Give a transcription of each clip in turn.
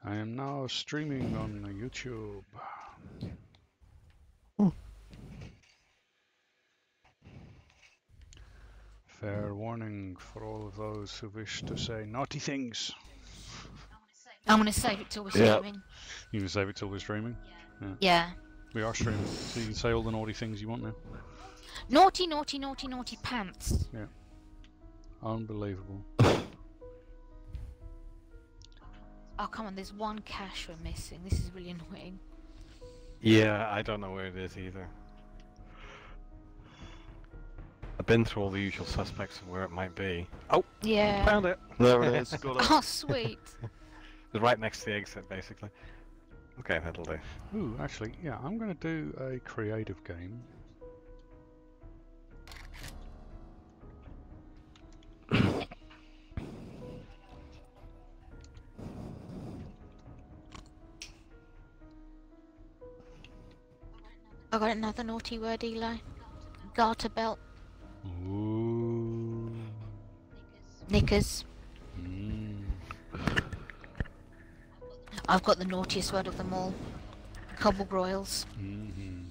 I am now streaming on YouTube. Fair warning for all of those who wish to say naughty things. I'm going to save it till we're streaming. You can save it till we're streaming? Yeah. We are streaming, so you can say all the naughty things you want now. Naughty, naughty, naughty, naughty pants. Yeah. Unbelievable. Oh, come on, there's one cache we're missing. This is really annoying. Yeah, I don't know where it is either. I've been through all the usual suspects of where it might be. Oh! Yeah. Found it! There it is. Got it. Oh, sweet. It's right next to the exit, basically. Okay, that'll do. Ooh, actually, yeah, I'm going to do a creative game. I got another naughty word, Eli. Garter belt. Ooh. Knickers. Mm. I've got the naughtiest word of them all. Cobblegroils. Mm-hmm.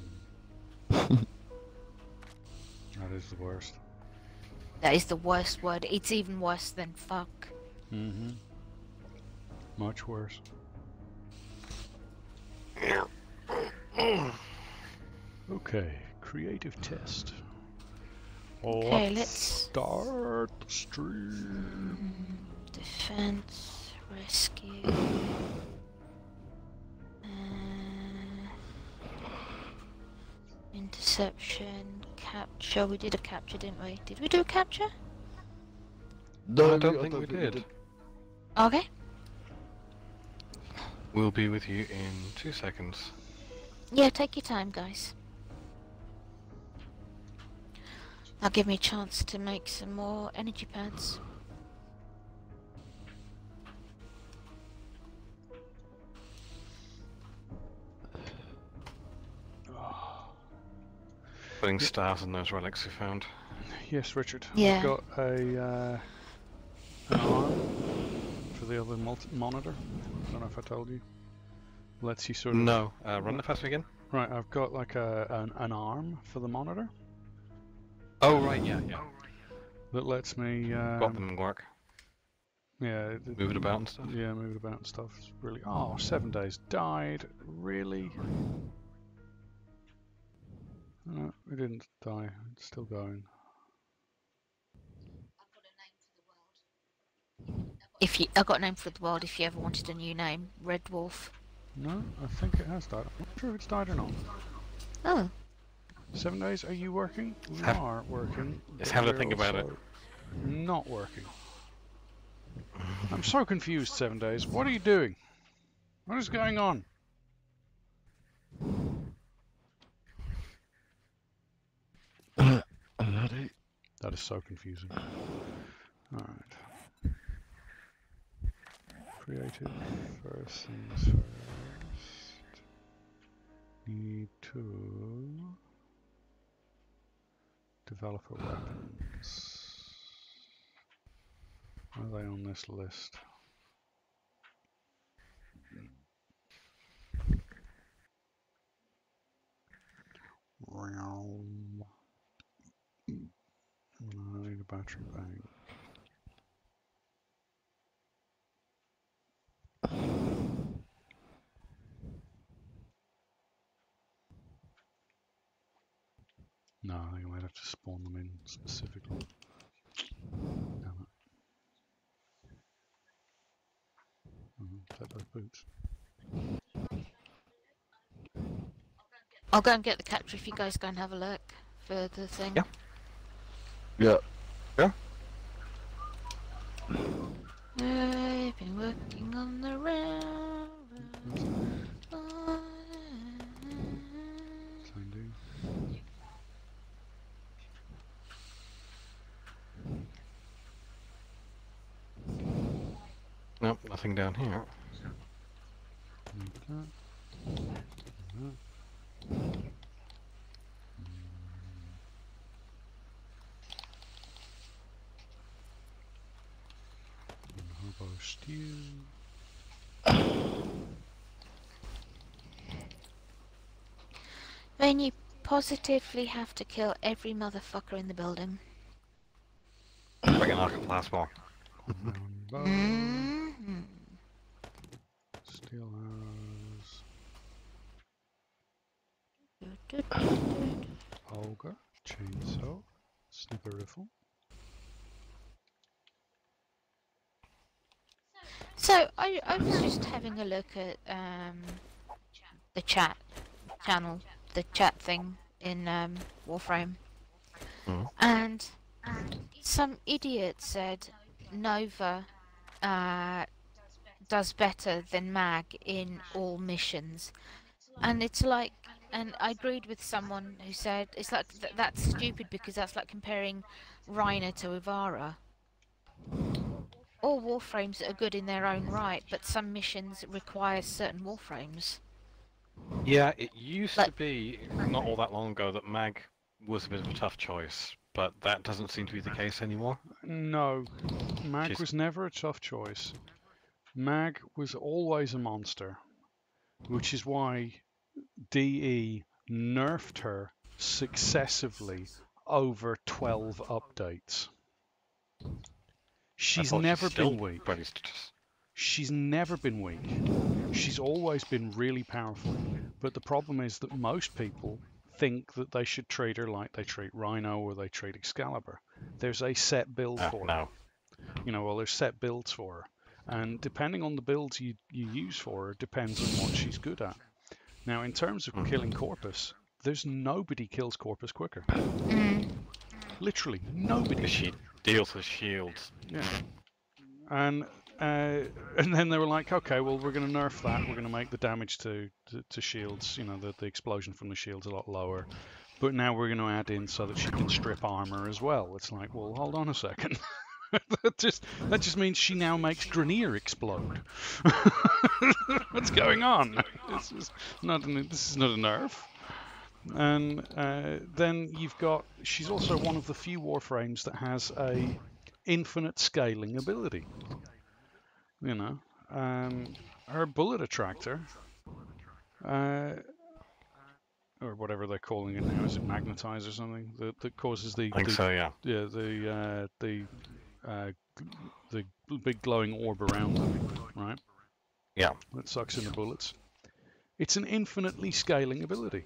That is the worst. That is the worst word. It's even worse than fuck. Mm-hmm. Much worse. Okay, creative test. Okay, let's start the stream. Defense, rescue. Interception, capture. We did a capture, didn't we? Did we do a capture? No, I don't think we did. Okay. We'll be with you in 2 seconds. Yeah, take your time, guys. That'll give me a chance to make some more energy pads. Putting stars on those relics we found. Yes, Richard. Yeah. I've got a an arm for the other monitor. I don't know if I told you. Lets you sort of... No. Run that past me again? Right, I've got like an arm for the monitor. Oh, right, yeah. That lets me... Got them work. Yeah. Move it about and stuff? Yeah, move it about and stuff. It's really... Oh, 7 days died. Really? No, it didn't die. It's still going. I've got a name for the world if you ever wanted a new name. Red Wolf. No, I think it has died. I'm not sure if it's died or not. Oh. 7 days, are you working? We Have- are working. Just but have a we're think about it. also Not working. I'm so confused, 7 days. What are you doing? What is going on? That is so confusing. Alright. Creative, first things first. Need to develop a weapons. Are they on this list? I need a battery bank. No, I think I might have to spawn them in specifically. Damn it. Take those boots. I'll go and get the capture if you guys go and have a look for the thing. Yeah. Yeah. Yeah? I've been working on the railroad. Sandy. Nope, nothing down here. Need that. That. Hobo stew. Ben, you positively have to kill every motherfucker in the building. Bring an arc plasma. Bow, Mm-hmm. steel arrows, ogre, chainsaw, snipper rifle. So I was just having a look at the chat channel, the chat thing in Warframe, and some idiot said Nova does better than Mag in all missions, and it's like, and I agreed with someone who said it's like that's stupid because that's like comparing Rhina to Ivara. All warframes are good in their own right, but some missions require certain warframes. Yeah, it used to Like- be not all that long ago that Mag was a bit of a tough choice, but that doesn't seem to be the case anymore. No, Mag She's- was never a tough choice. Mag was always a monster, which is why DE nerfed her successively over 12 updates. She's I thought never still been weak. pretty She's never been weak. She's always been really powerful. But the problem is that most people think that they should treat her like they treat Rhino or they treat Excalibur. There's a set build for her. no. You know, well, there's set builds for her. And depending on the builds you use for her, depends on what she's good at. Now, in terms of killing Corpus, there's nobody kills Corpus quicker. Literally, nobody. Because she deals with shields. Yeah. And then they were like, okay, well, we're going to nerf that. We're going to make the damage to shields, you know, the explosion from the shields a lot lower. But now we're going to add in so that she can strip armor as well. It's like, well, hold on a second. that just means she now makes Grenier explode. What's going on? This is not a nerf. And then you've got, she's also one of the few warframes that has a infinite scaling ability. You know, her bullet attractor, or whatever they're calling it now, is it magnetize or something that causes I think so, yeah. The big glowing orb around them, right? Yeah. That sucks in the bullets. It's an infinitely scaling ability.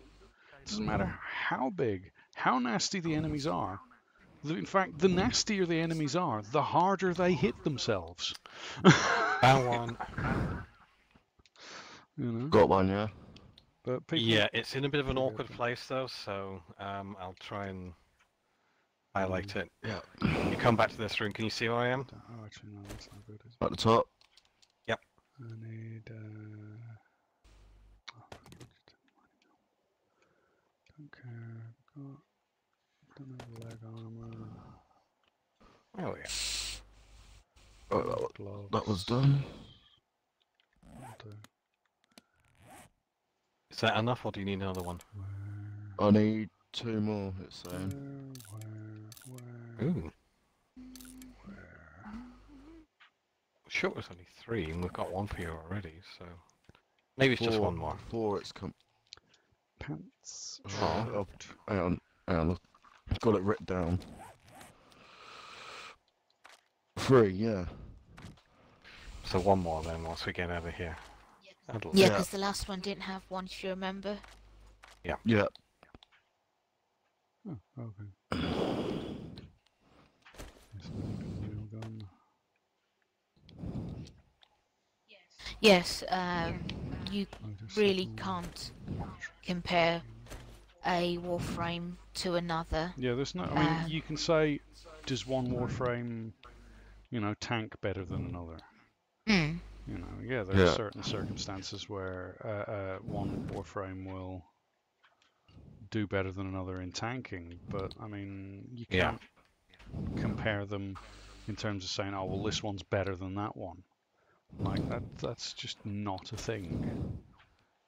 It doesn't matter how big, how nasty the enemies are. In fact, the nastier the enemies are, the harder they hit themselves. That one. You know? Got one, yeah. But people, Yeah, it's in a bit of an awkward place though, so I'll try and highlight it. Yeah. You come back to this room, can you see where I am? Oh, actually, no, that's not good. Is it? At the top. Yep. I need. Don't care. Don't have leg armor. Oh yeah. Oh, Gloves. that was done. That'll do. Is that enough, or do you need another one? I need 2 more, it's saying. Where? Ooh. Sure, it was only 3, and we've got 1 for you already, so maybe it's just 1 more. 4, it's come. Pants. Oh, hang on. I've got it written down. 3, yeah. So 1 more then, once we get out of here. That'll Yeah, Yeah. because the last one didn't have one, if you remember. Yeah. Oh, okay. Yes, I think a nail gun. Yes, you Motorcycle. really can't compare a warframe to another. Yeah, there's no. I mean, you can say, does one warframe, you know, tank better than another? Mm. You know, yeah, there are certain circumstances where one warframe will do better than another in tanking, but I mean, you can't compare them in terms of saying, oh, well, this one's better than that one. Like that's just not a thing.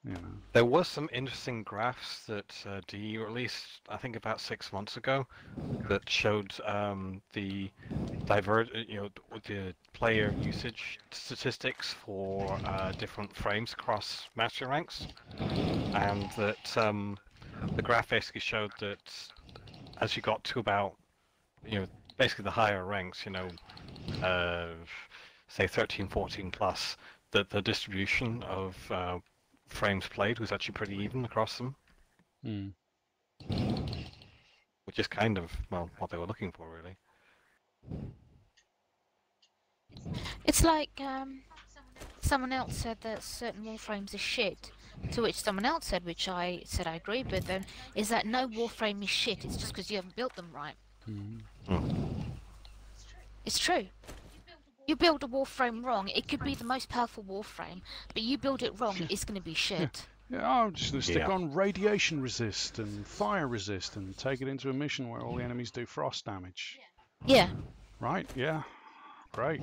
You know. There was some interesting graphs that DE released, I think about 6 months ago, that showed the the player usage statistics for different frames across master ranks, and that the graph basically showed that as you got to about, basically the higher ranks, say 13, 14 plus, that the distribution of frames played was actually pretty even across them, Hmm. which is kind of, well, what they were looking for, really. It's like someone else said that certain warframes are shit, to which someone else said, which I said I agreed with them, is that no warframe is shit, it's just because you haven't built them right. It's true. You build a warframe wrong, it could be the most powerful warframe, but you build it wrong, it's going to be shit. Yeah, I'm just going to stick Yeah. on radiation resist and fire resist and take it into a mission where all the enemies do frost damage. Yeah. Right, yeah. Great.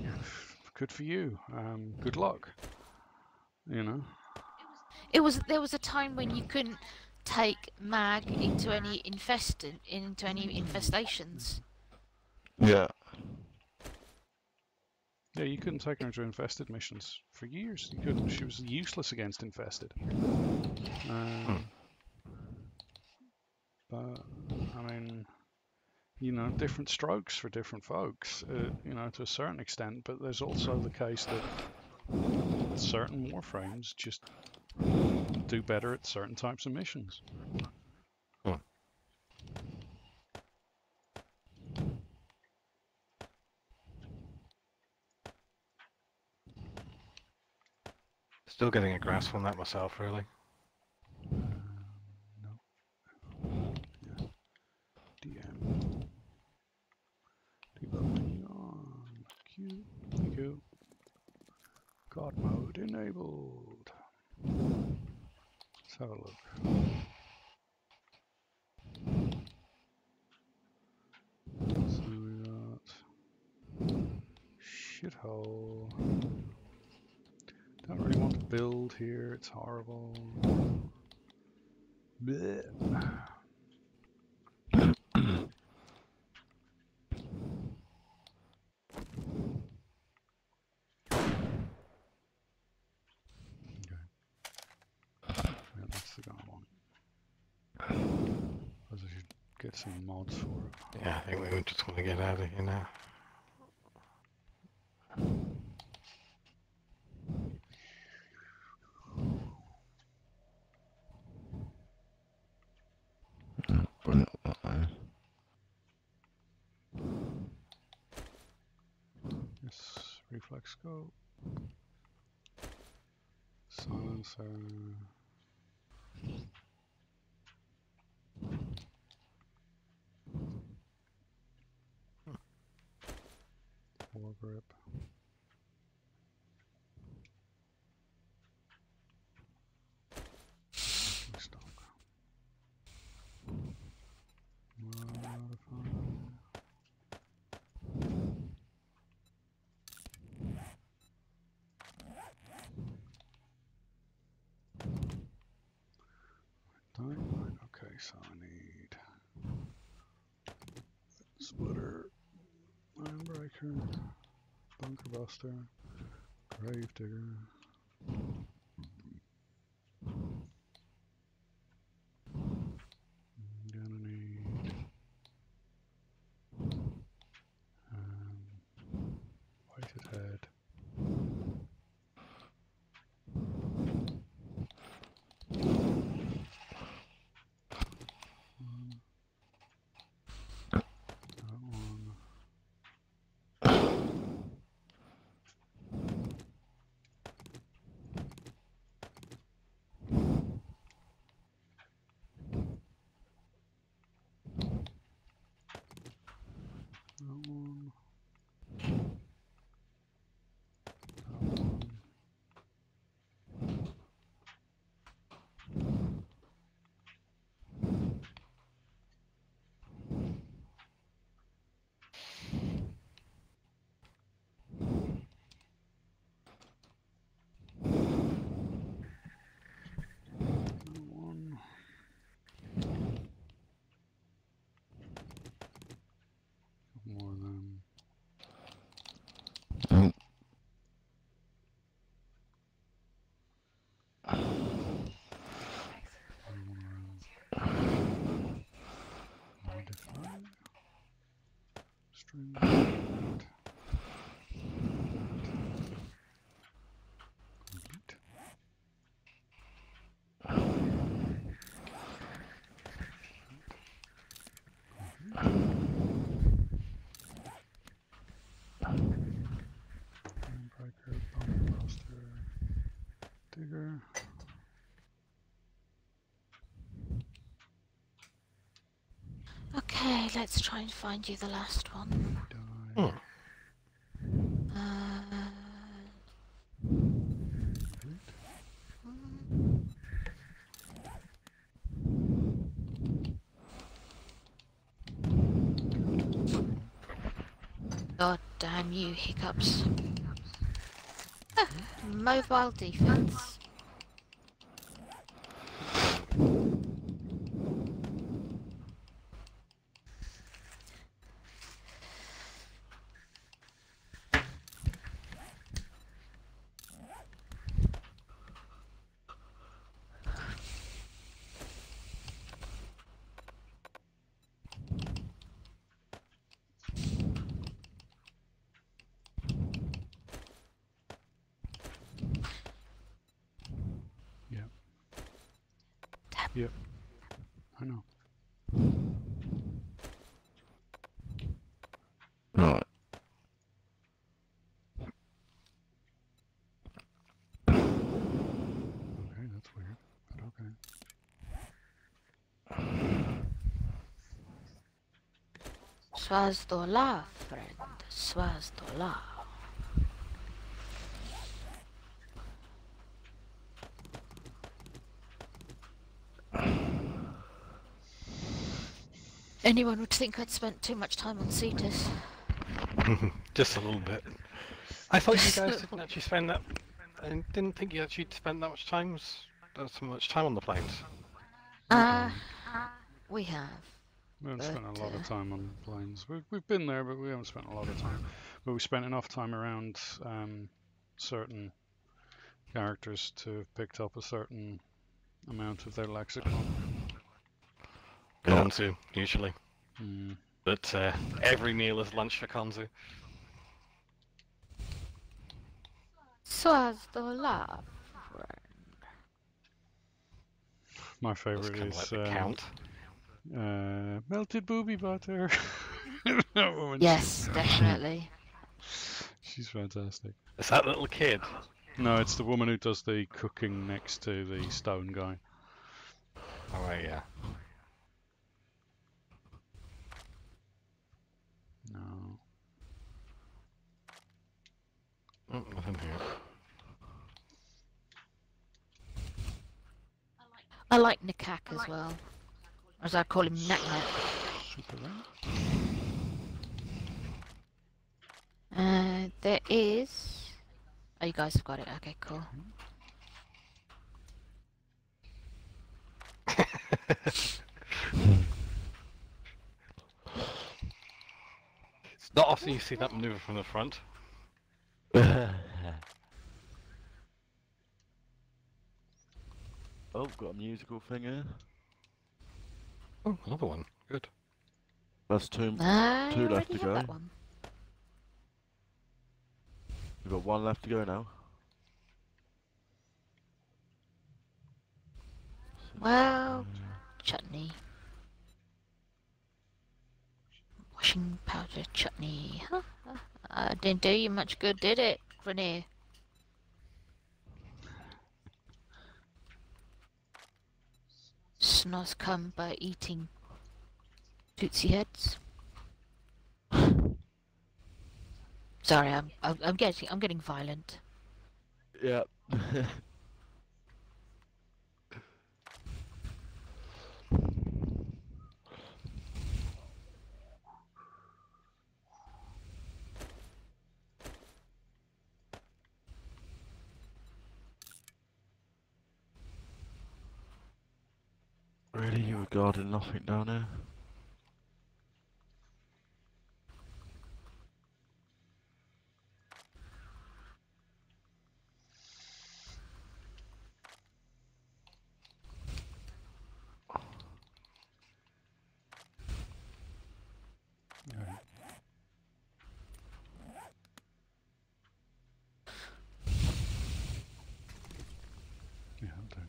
Good for you. Good luck. You know. There was a time when you couldn't take mag into any infestations. Yeah. Yeah, you couldn't take her into infested missions for years. You couldn't. She was useless against infested. But I mean, different strokes for different folks. To a certain extent. But there's also the case that certain warframes just do better at certain types of missions. Still getting a grasp on that myself, really. No. Yeah. DM. Debugging on. Q. Q. God mode enabled. Let's have a look. So we got shithole. Don't really want to build here, it's horrible. Blech. Yeah, that's the guy I want. Suppose I should get some mods for it. Yeah, I think we just want to get out of here now. Bring it up that way. Yes, reflex scope. Silencer. Foregrip. Stock. Modify. Dynamite. Okay, so I need splitter, iron breaker, bunker buster, grave digger. I'm gonna need weighted head. That one. That one. That one. That one. More of them. Mm. One more of them. let's try and find you the last one. Die. Hmm. God damn you, hiccups. Mobile defense. Yep. I know. Right. Okay, that's weird. But okay. Swazdollah, friend. Swazdollah. Anyone would think I'd spent too much time on Cetus. Just a little bit. I thought you guys didn't actually spend that. I didn't think you actually spent that much time. So much time on the planes. We have. We haven't spent a lot of But, time on planes. We've been there, but we haven't spent a lot of time. But we spent enough time around certain characters to have picked up a certain amount of their lexicon. Yeah. Konzu, usually. Mm. But every meal is lunch for Konzu. Swazdollah, friend. My That's favorite kind of is like the count. melted booby butter. That woman, Yes, definitely. she's fantastic. Is that little kid? No, it's the woman who does the cooking next to the stone guy. Oh right, yeah. No. Nothing here. I like Nikak as well. As I call him, Knack-Knack. Super right. There is... Oh, you guys have got it. Okay, cool. It's not often you see that maneuver from the front. Oh, got a musical thing here. Oh, another one. Good. That's two I left already to have go. that one. We've got one left to go now. Well, chutney. Washing powder chutney. Huh? Didn't do you much good, did it, Grenier? Snoz come by eating tootsie heads. Sorry, I'm getting violent. Yeah. Really, you regarded nothing down there? Alright. Yeah, I'll do.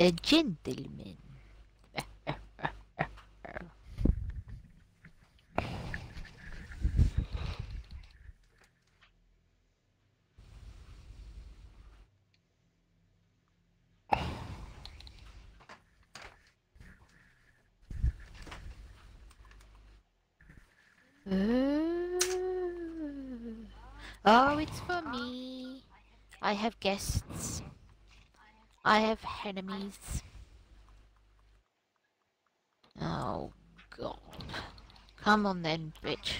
A gentleman. Oh, it's for me. I have guests. I have enemies. Oh, God. Come on then, bitch.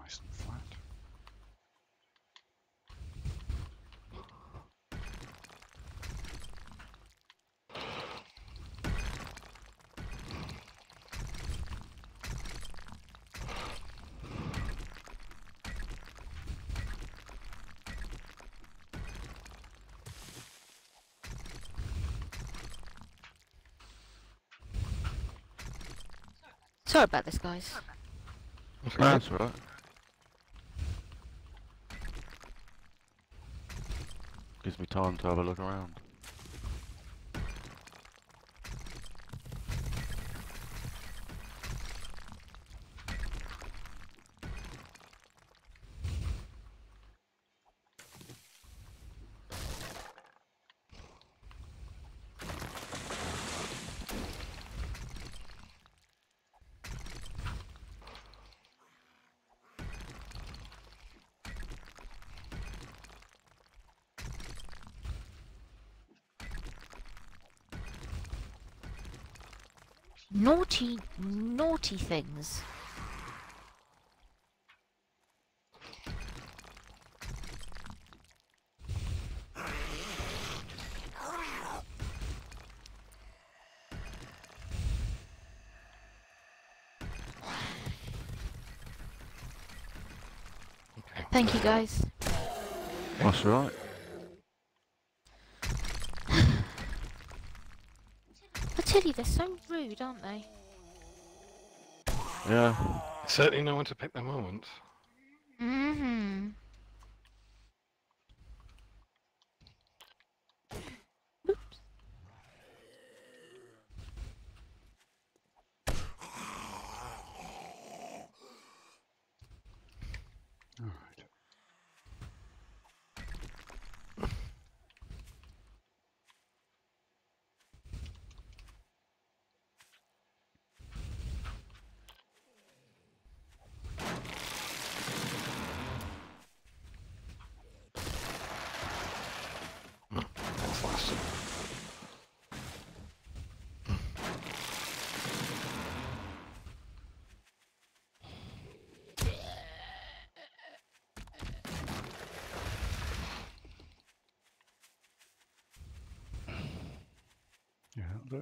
Nice and flat. Sorry about this, guys. That's right. Gives me time to have a look around. Naughty, naughty things. Thank you, guys. That's right. I tell you, they're so rude, aren't they? Yeah. Certainly no one to pick their moments. Mm-hmm. All right. That's last. Yeah.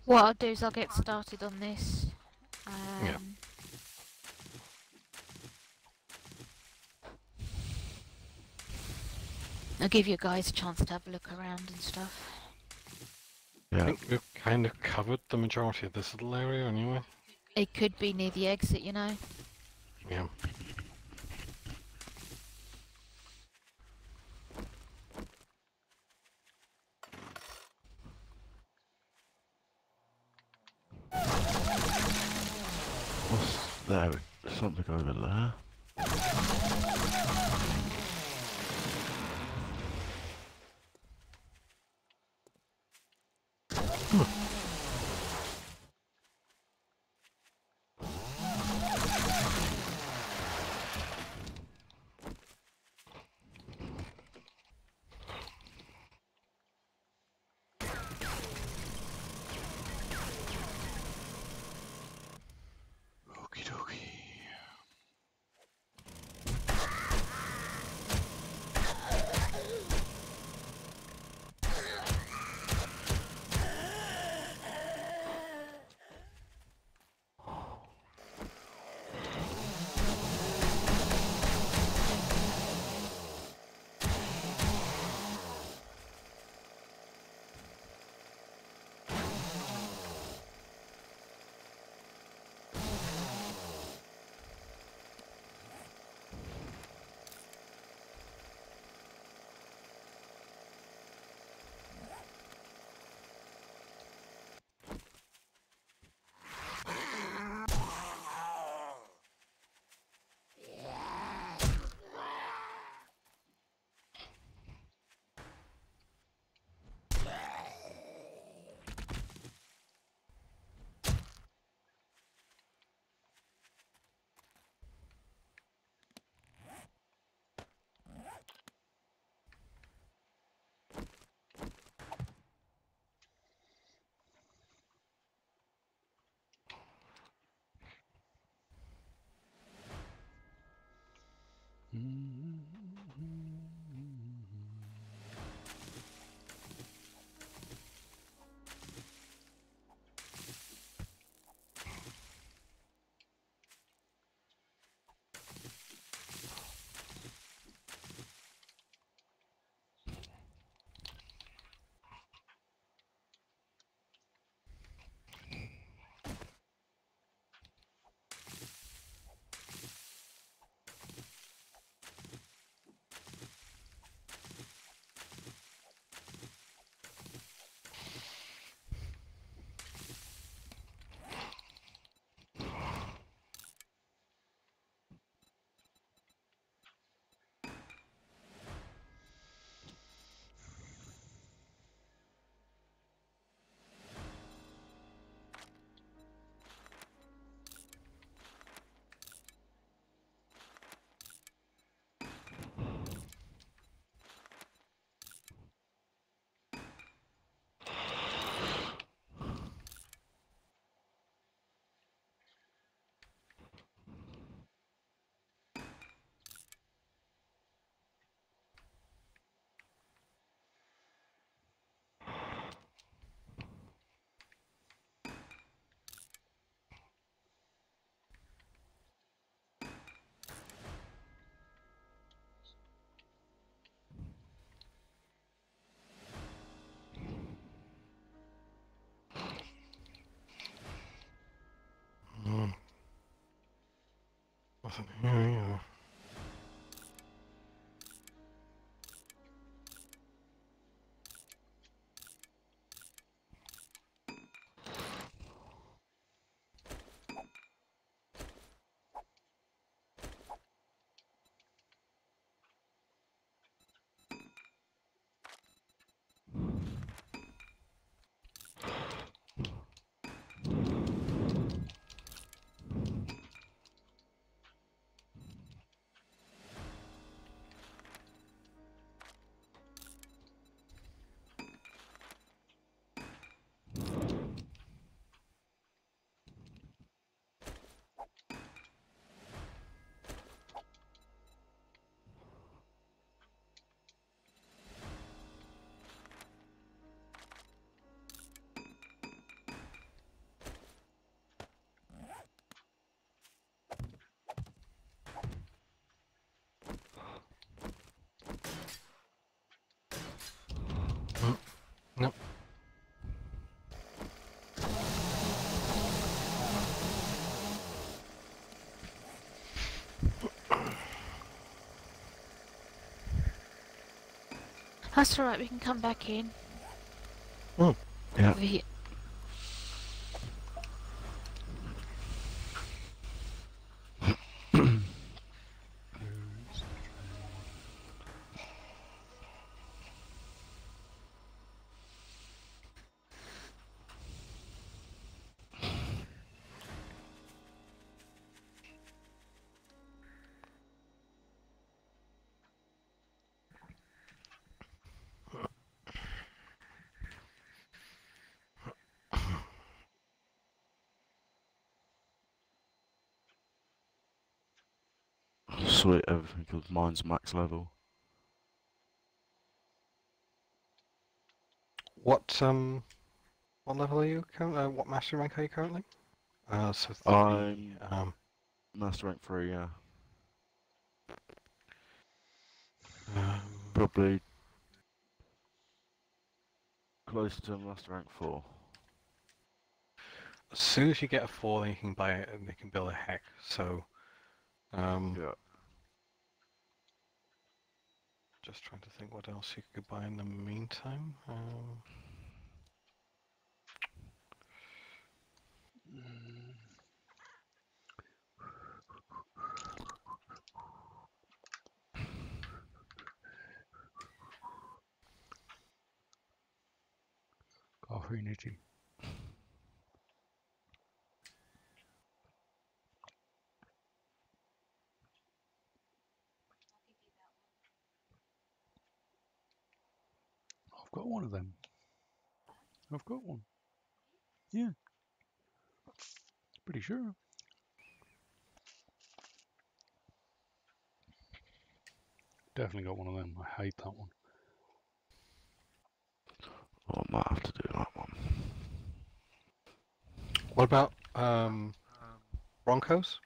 What I'll do is I'll get started on this. Yeah. I'll give you guys a chance to have a look around and stuff. I Yeah. think we've kind of covered the majority of this little area anyway. It could be near the exit, you know. Yeah. What's there? Something over there. Okie dokie. Wasn't here either. That's alright, we can come back in. Hmm. Yeah. We... Sweet, everything, because mine's max level. What level are you currently? What master rank are you currently? So I'm 3. Master rank 3, yeah. Um, Probably close to Master rank 4. as soon as you get a 4, then you can buy it and you can build a heck. So, Yeah. just trying to think what else you could buy in the meantime. Coffee nitty. I've got one of them. I've got one. Yeah. Pretty sure. Definitely got one of them. I hate that one. Oh, I might have to do that one. What about Broncos?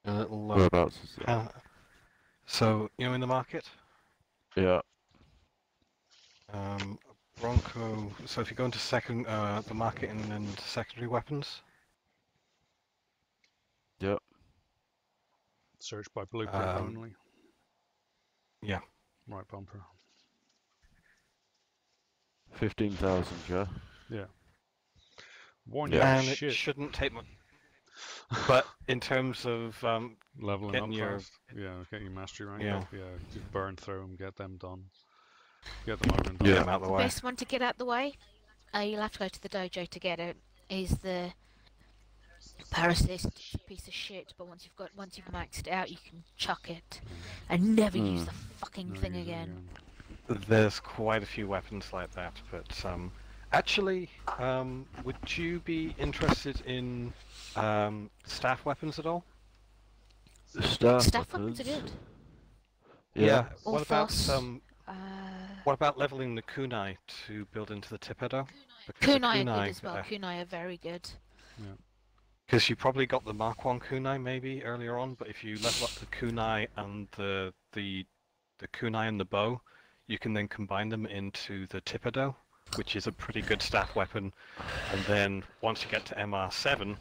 A little Whereabouts is that? so in the market, Yeah. Bronco. So if you go into the market and then secondary weapons, Yep. Search by blueprint Um, only. yeah. Right bumper. 15,000, yeah? Yeah. One Yeah. And it shit. shouldn't take much. But in terms of Leveling getting up your- fast. Yeah, get your mastery rank Yeah. up. Yeah, just burn through them, get them done. Get them over and done. get Yeah. them out of the The way. best one to get out the way, you'll have to go to the dojo to get it, is the Parasist. It's a piece of shit, but once you've maxed it out, you can chuck it and never use the fucking Never thing use it again. There's quite a few weapons like that, but actually, would you be interested in staff weapons at all? Staff weapons are good. Yeah. What about Orthos. what about leveling the kunai to build into the Tippedo? Because the Kunai are good as well. Kunai are very good. Because you probably got the Mark 1 kunai maybe earlier on, but if you level up the kunai and the kunai and the bow, you can then combine them into the Tippedo, which is a pretty good staff weapon. And then once you get to MR7,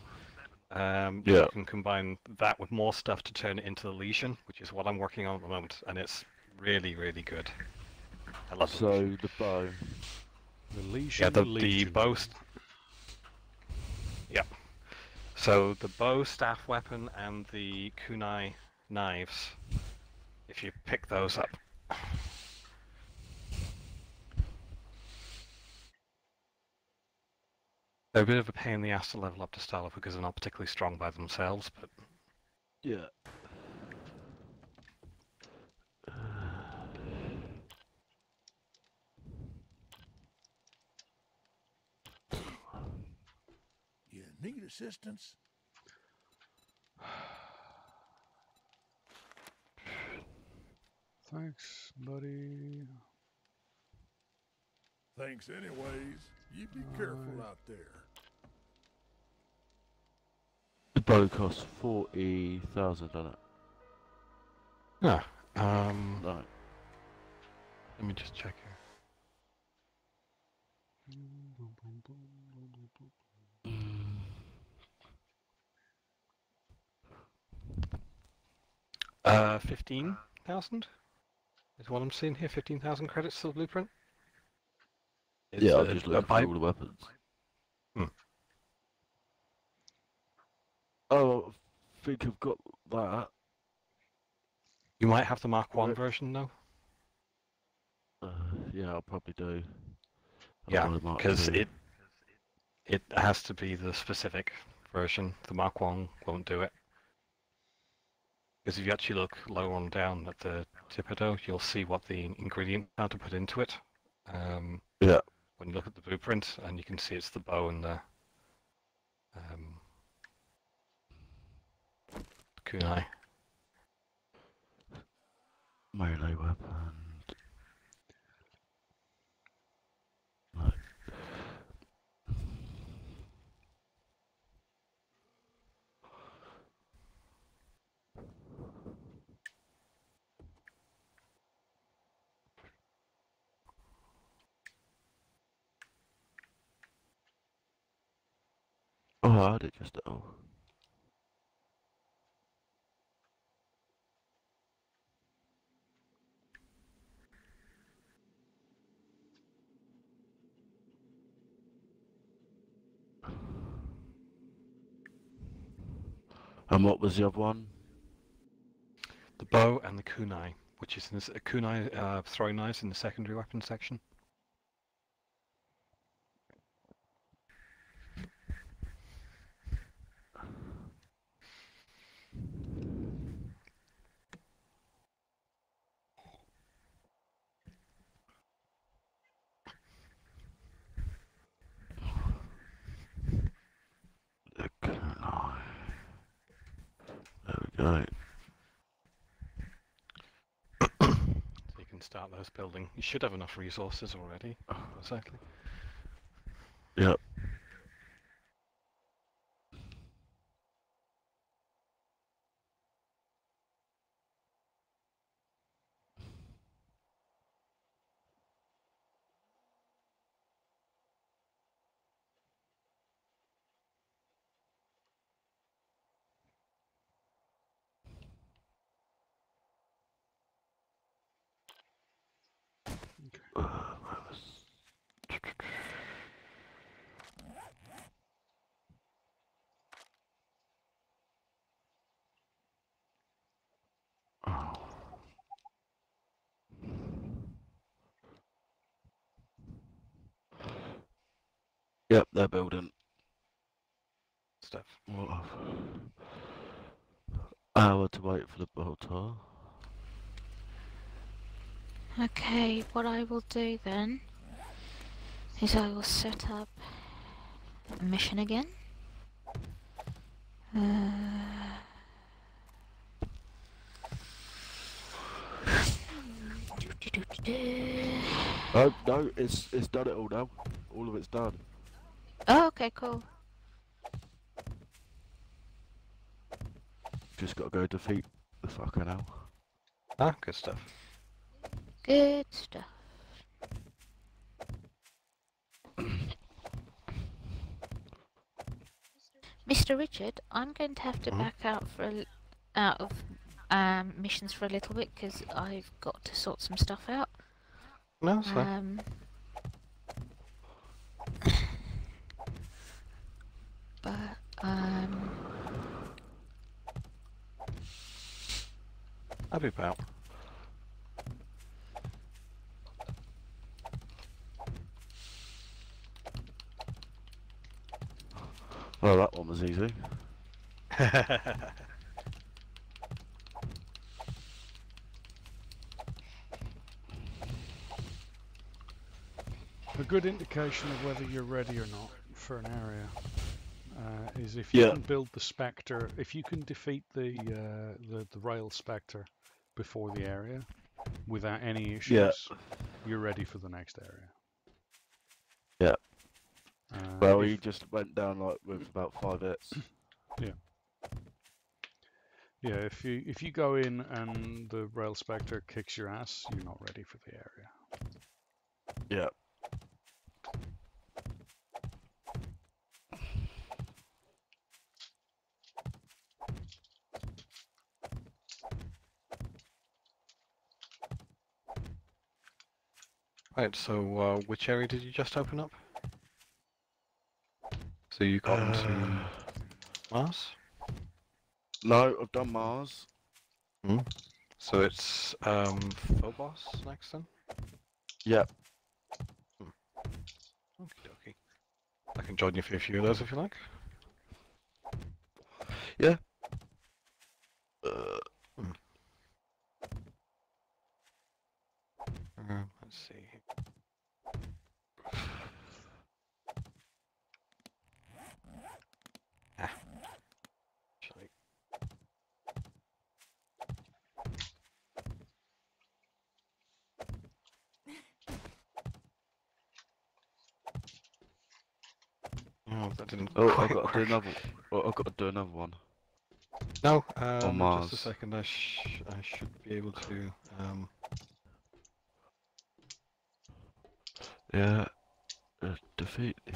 you can combine that with more stuff to turn it into the Legion, which is what I'm working on at the moment, and it's really, really good. I love the Legion. So the bow. The Legion. Yeah, the Legion. bow. Yep. So the bow, staff weapon, and the kunai knives, if you pick those up. They're a bit of a pain in the ass to level up to Stala because they're not particularly strong by themselves, but Yeah. You need assistance? Thanks, buddy. Thanks anyways. You be careful out there. The bow costs 40,000 on it. yeah. No. Let me just check here. 15,000. Is what I'm seeing here 15,000 credits to the blueprint? It's Yeah, a, I've just a looked buy. through all the weapons. Hmm. Oh, I think I've got that. You might have the Mark 1 Right. version though. Yeah, I'll probably do. Yeah, Or the Mark because II. it has to be the specific version. The Mark 1 won't do it. Because if you actually look lower on down at the Thibodeau, you'll see what the ingredients are to put into it. Yeah. When you look at the blueprint, and you can see it's the bow and the kunai. Melee weapon. No. Oh, I had it just now. And what was the other one? The bow and the kunai, which is in this, kunai throwing knives in the secondary weapon section. The kunai. There we go. So you can start those building. You should have enough resources already, exactly. Yep. Where was... Oh. Yep, they're building. Stuff. What? Hour to wait for the bolter. Okay, what I will do then is I will set up a mission again. Oh no, it's done it all now. All of it's done. Oh, okay, cool. Just gotta go defeat the fucker now. Ah, good stuff. Good stuff. Mr. Richard, I'm going to have to back out out of missions for a little bit because I've got to sort some stuff out. No, it's fine. But I'll be about. Well, that one was easy. A good indication of whether you're ready or not for an area is if you can build the Spectre, if you can defeat the rail Spectre before the area without any issues, you're ready for the next area. Yeah. Well, if- he just went down like with about 5 hits. Yeah. Yeah, if you go in and the rail Spectre kicks your ass, you're not ready for the area. Yeah. Right, so which area did you just open up? So you got into Mars? No, I've done Mars. Hmm. So it's Phobos next then? Yep. Okie dokie. I can join you for a few of those if you like. Yeah. Let's see. Actually. Oh, that didn't Oh, quite I've got to work. do another. Oh, I've got to do another one. No, On Mars. just a second. I should be able to. Yeah. Defeat the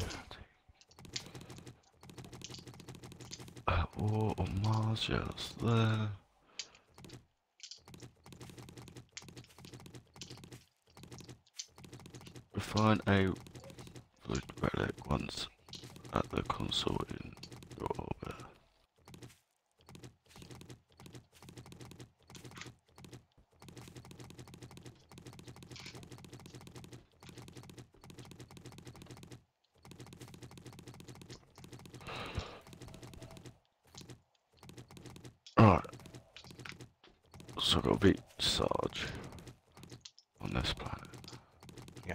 war on Mars. Yeah, that's there. Refine a fluid relic once at the console in your orbit. Alright. So I've got to beat Sarge on this planet. Yeah.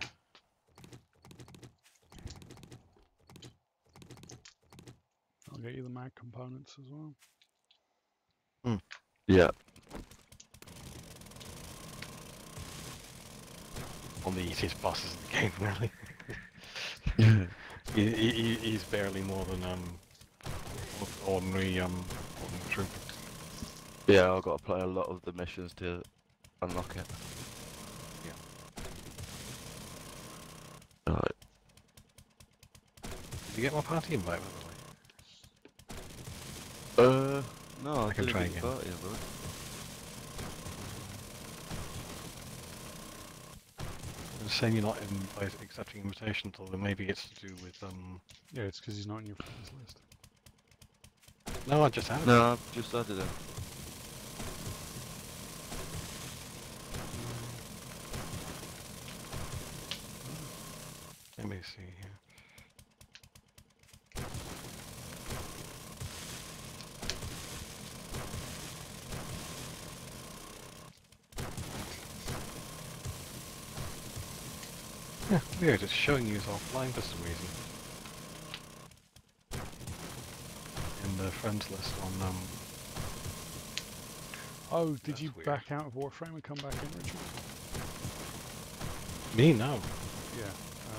I'll get you the mag components as well. Yeah. One of the easiest bosses in the game, really. He's barely more than ordinary trooper. Yeah, I've got to play a lot of the missions to unlock it. Yeah. Right. Did you get my party invite, by the way? No, I can didn't try get again. the party invite. It's saying you're not accepting invitations, although maybe it's to do with Yeah, it's because he's not in your friends list. No, I just added. No, I've just added him. Let me see here. Yeah, weird. It's showing you as offline for some reason. In the friends list on Oh, did That's you weird. back out of Warframe and come back in, Richard? Me, no. Yeah.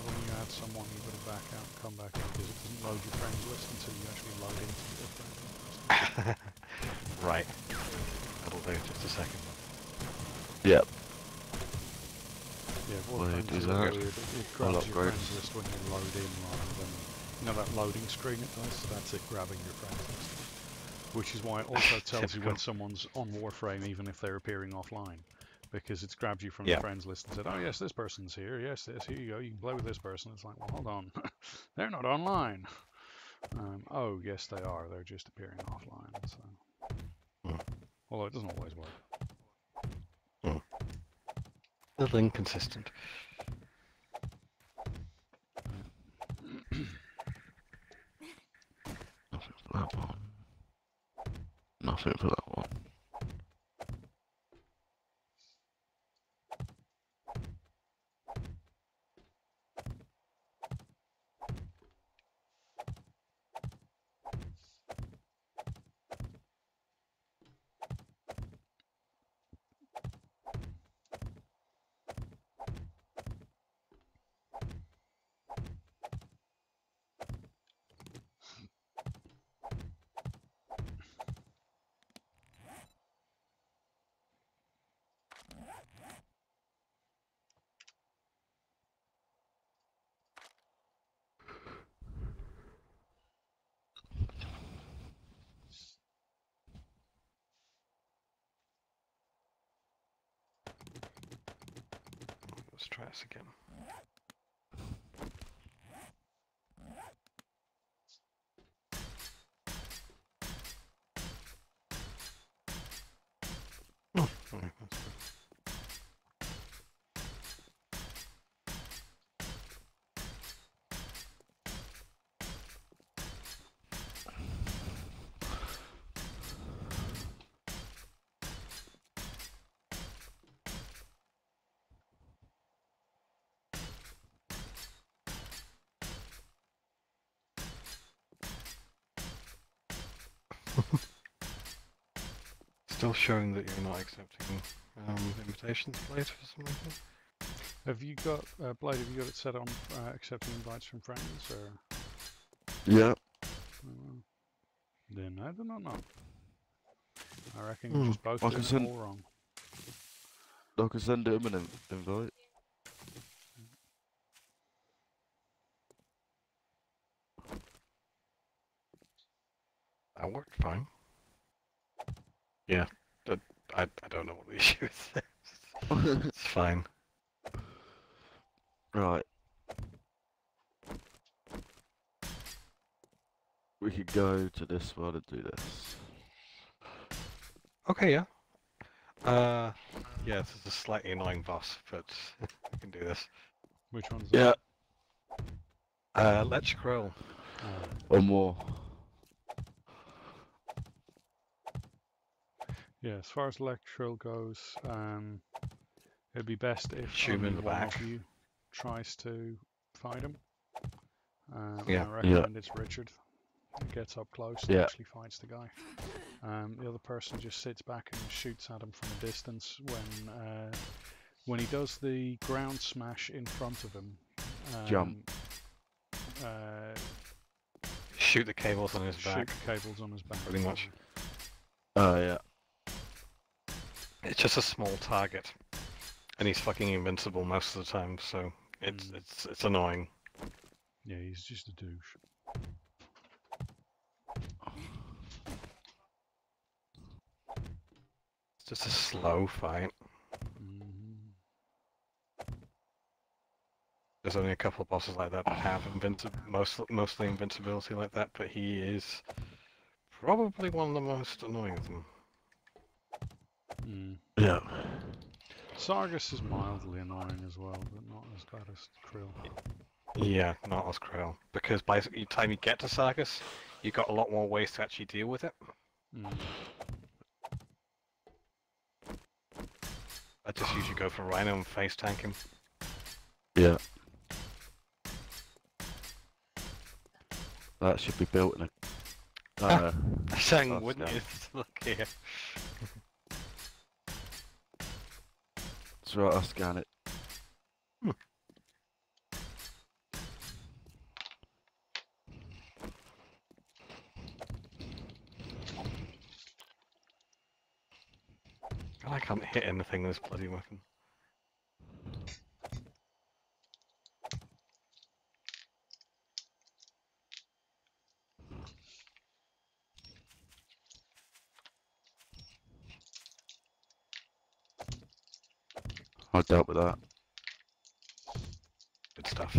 When you add someone, you've got to back out and come back in because it doesn't load your friends list until you actually load into your friends list. Right. That'll do. Just a second. Yep. Yeah, Well, Warframe's it is a little that. weird. It I'll grabs your upgrade. friends list when you load in rather than, you know, that loading screen it does? That's it grabbing your friends list. Which is why it also tells you when someone's on Warframe even if they're appearing offline. Because it's grabbed you from the friends list and said, oh yes, this person's here, yes, here you go, you can play with this person. It's like, well, hold on, they're not online. Oh, yes, they are, they're just appearing offline. So, although it doesn't always work. A little inconsistent. Nothing for that one. Nothing for that one. try this again. Oh, okay, that's good. Still showing that you're not accepting invitations later for some reason. Have you got Blade? Have you got it set on accepting invites from friends, or? Yeah. Then I do not know. I reckon you're just both I doing can it all wrong. I can send him an invite. That worked fine. Yeah, I don't know what the issue is there. It's fine. Right. We could go to this one and do this. Okay, yeah. Yeah, this is a slightly annoying boss, but we can do this. Which one's Yeah. Let's scroll. Oh. Or more. Yeah, as far as electoral goes, it'd be best if Shoot him only in the one back. of you tries to fight him. Yeah. I recommend it's Richard. He gets up close and Yeah. actually fights the guy. The other person just sits back and shoots at him from a distance. When he does the ground smash in front of him, Jump. Shoot the cables on his shoot back. the cables on his back. Pretty much. Oh, yeah. It's just a small target, and he's fucking invincible most of the time, so it's annoying. Yeah, he's just a douche. It's just a slow fight. There's only a couple of bosses like that have mostly invincibility like that, but he is probably one of the most annoying of them. Yeah. Sargus is mildly annoying as well, but not as bad as Krill. Yeah, not as Krill, because by the time you get to Sargus, you've got a lot more ways to actually deal with it. I just usually go for Rhino and face tank him. Yeah. That should be built in a... Saying, that's wouldn't down. you? Look here. That's right, I'll scan it. God, I can't hit anything with this bloody weapon. I dealt with that. Good stuff.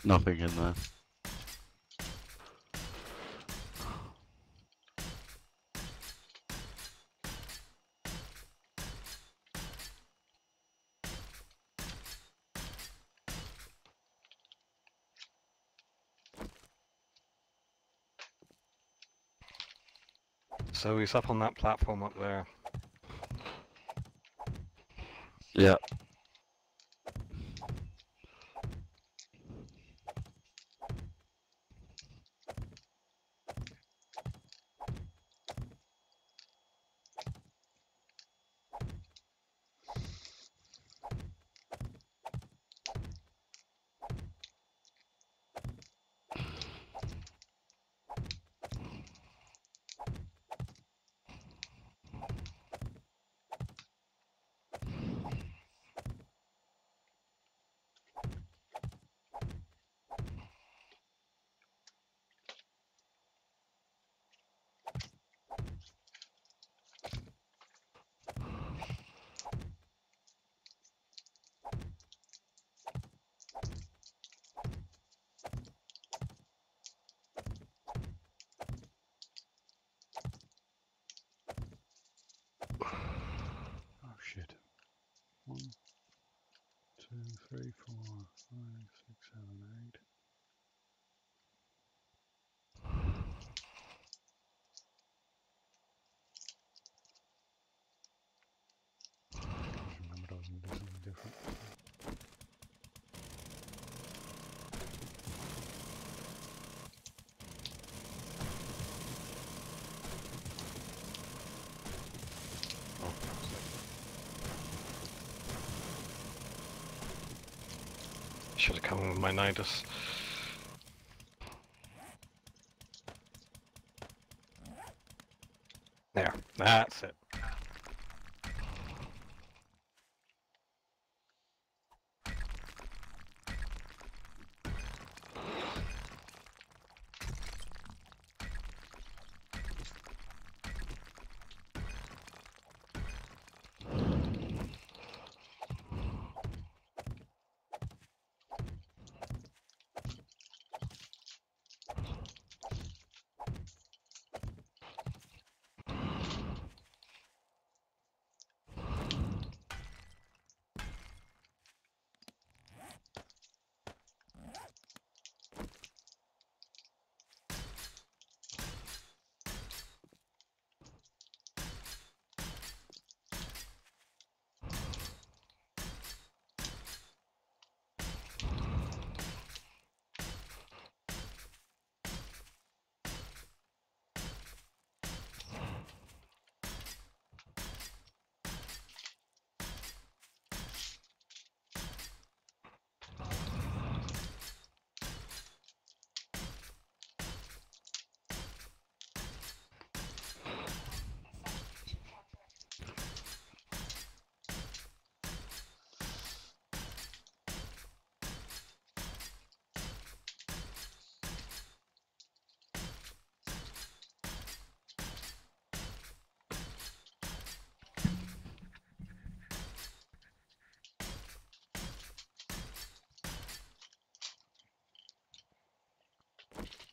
Nothing in there. So he's up on that platform up there. Yeah. Oh shit. 1, 2, 3, 4, 5, 6, 7, 8. I remember I was going to do something different. Should have come in with my Nidus. There, that's it.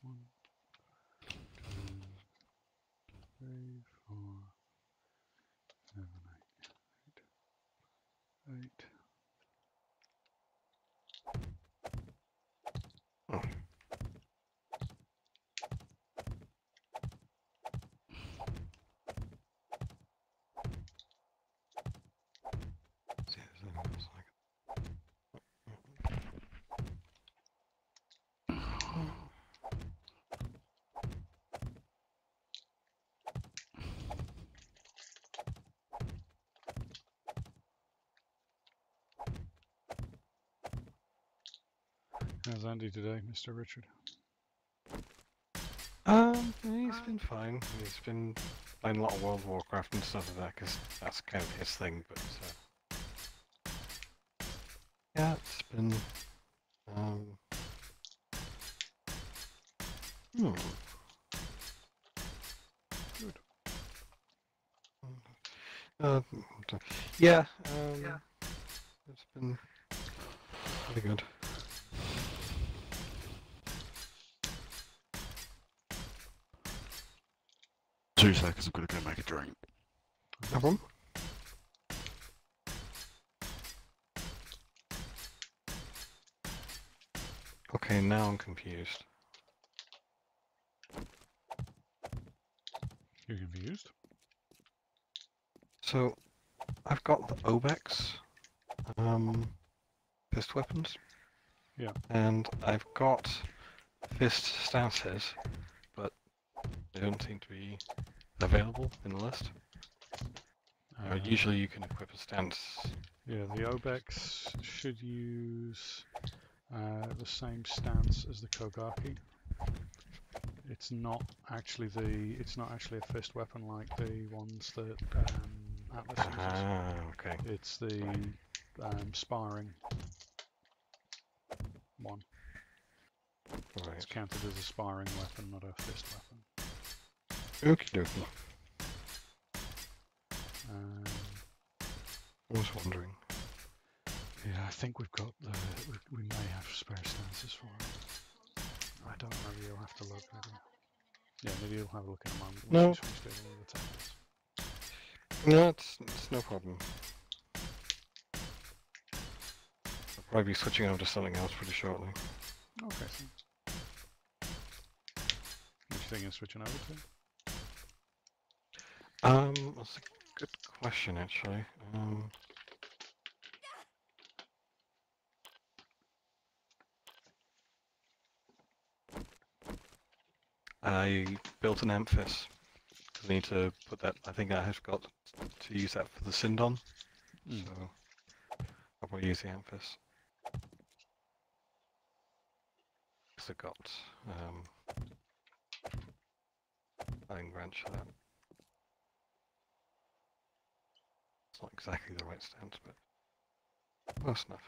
One, 2, 3, 4, 7, 8, 8. Oh. See, there's nothing else like it. How's Andy today, Mr. Richard? He's been fine. He's been playing a lot of World of Warcraft and stuff like that, because that's kind of his thing, but yeah, it's been, Good. Uh, yeah, it's been pretty good. Two seconds, I'm gonna go make a drink. No problem. Okay, now I'm confused. You're confused? used? So, I've got the Obex, fist weapons. Yeah. And I've got fist stances, but they don't seem to be available in the list. Usually you can equip a stance. Yeah, the Obex should use the same stance as the Kogaki. It's not actually a fist weapon like the ones that Atlas uses. Ah, okay. It's the sparring one. Right. It's counted as a sparring weapon, not a fist weapon. Okie dokie. I was wondering. Yeah, I think we've got we may have spare stances for it. I don't know. You'll have to look. Maybe. Yeah, maybe you'll have a look in a moment. No. Once you finish dealing with the tablets. No, it's no problem. I'll probably be switching over to something else pretty shortly. Okay. So. What do you think of switching over to? That's a good question actually. I built an Amphis. I need to put that. I think I have got to use that for the Sindon. So I'll probably use the Amphis. Because I got Flying Branch for that. It's not exactly the right stance, but close enough.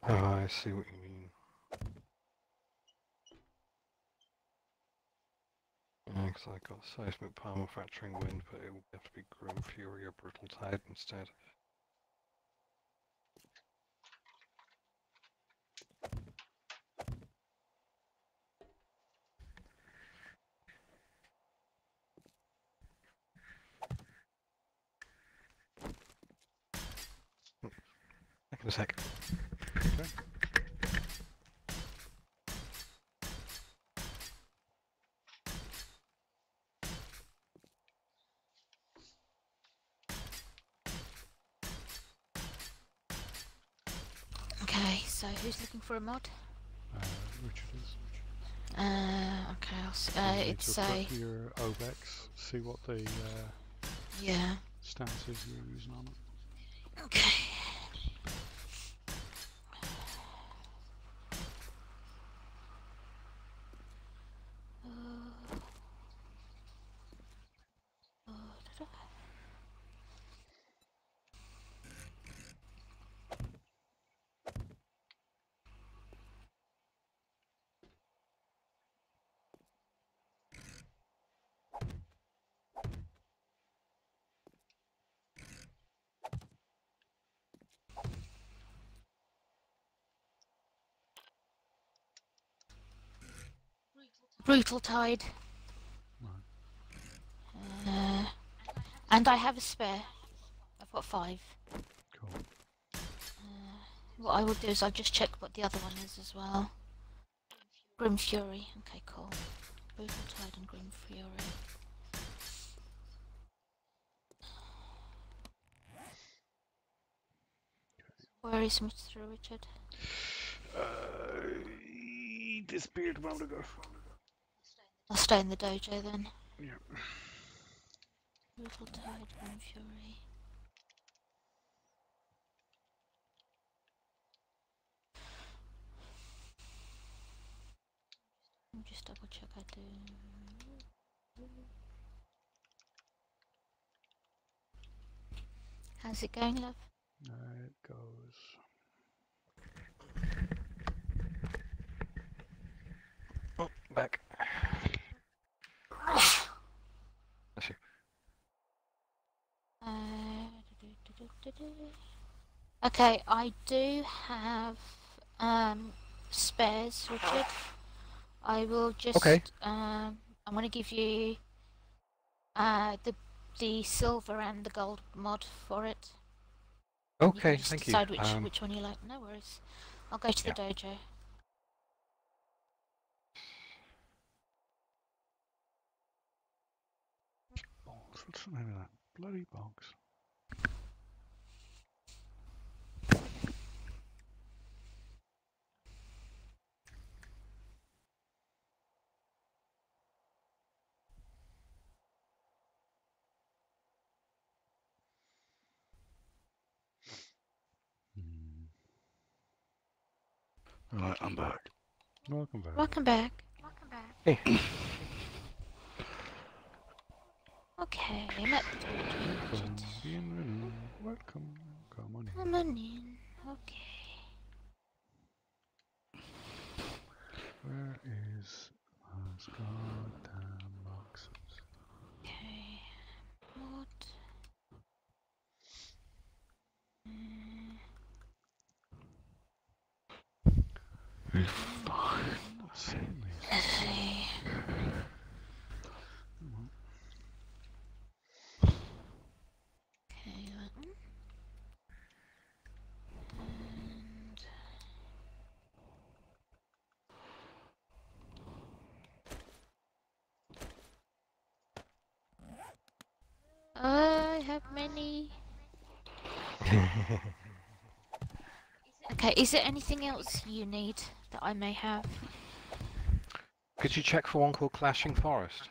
Oh, I see what you mean. Because I got Seismic Power Manufacturing Wind, but it will have to be Grim Fury or Brutal Tide instead. Back in a sec. Okay. Okay, so who's looking for a mod? Richard is. Okay, You need it's to a equip your Obex. See what the yeah. stances you're using on it. Okay. Brutal Tide. Right. And I have a spare. I've got 5. Cool. What I will do is I'll just check what the other one is as well. Grim Fury. Okay, cool. Brutal Tide and Grim Fury. Where is Mr. Richard? disappeared a while ago. I'll stay in the dojo then. Yeah. Brutal Tide, Grim Fury. Let me just double check I do. How's it going, love? It goes. Oh, back. Bless you. Okay, I do have spares, Richard. I will just Okay. I'm gonna give you the silver and the gold mod for it. And you Okay, can just thank you. decide which one you like. No worries. I'll go to the dojo. Bogs. What's the name of that? Bloody bogs. Right, I'm back. Welcome back. Welcome back. Hey. Okay, I'm at the dojo. Welcome. Richard. Bienvenue. Welcome. Come on in. Come on in. Okay. Where is those goddamn boxes? Okay. Mod. We're fine. I've seen these. Let's see. Okay, that one. And I have many. Okay, is there anything else you need that I may have? Could you check for one called Clashing Forest?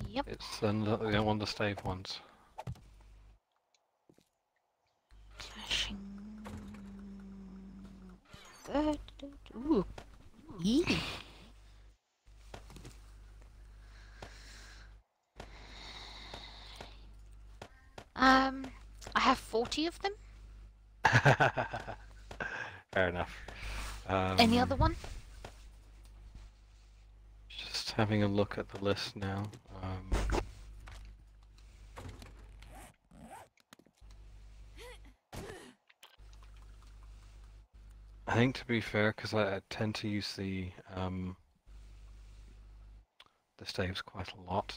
Yep. It's one of the stave ones. Flashing. Good. Ooh. Yee. I have 40 of them. Fair enough. Any other one? Just having a look at the list now. I think, to be fair, because I tend to use the staves quite a lot.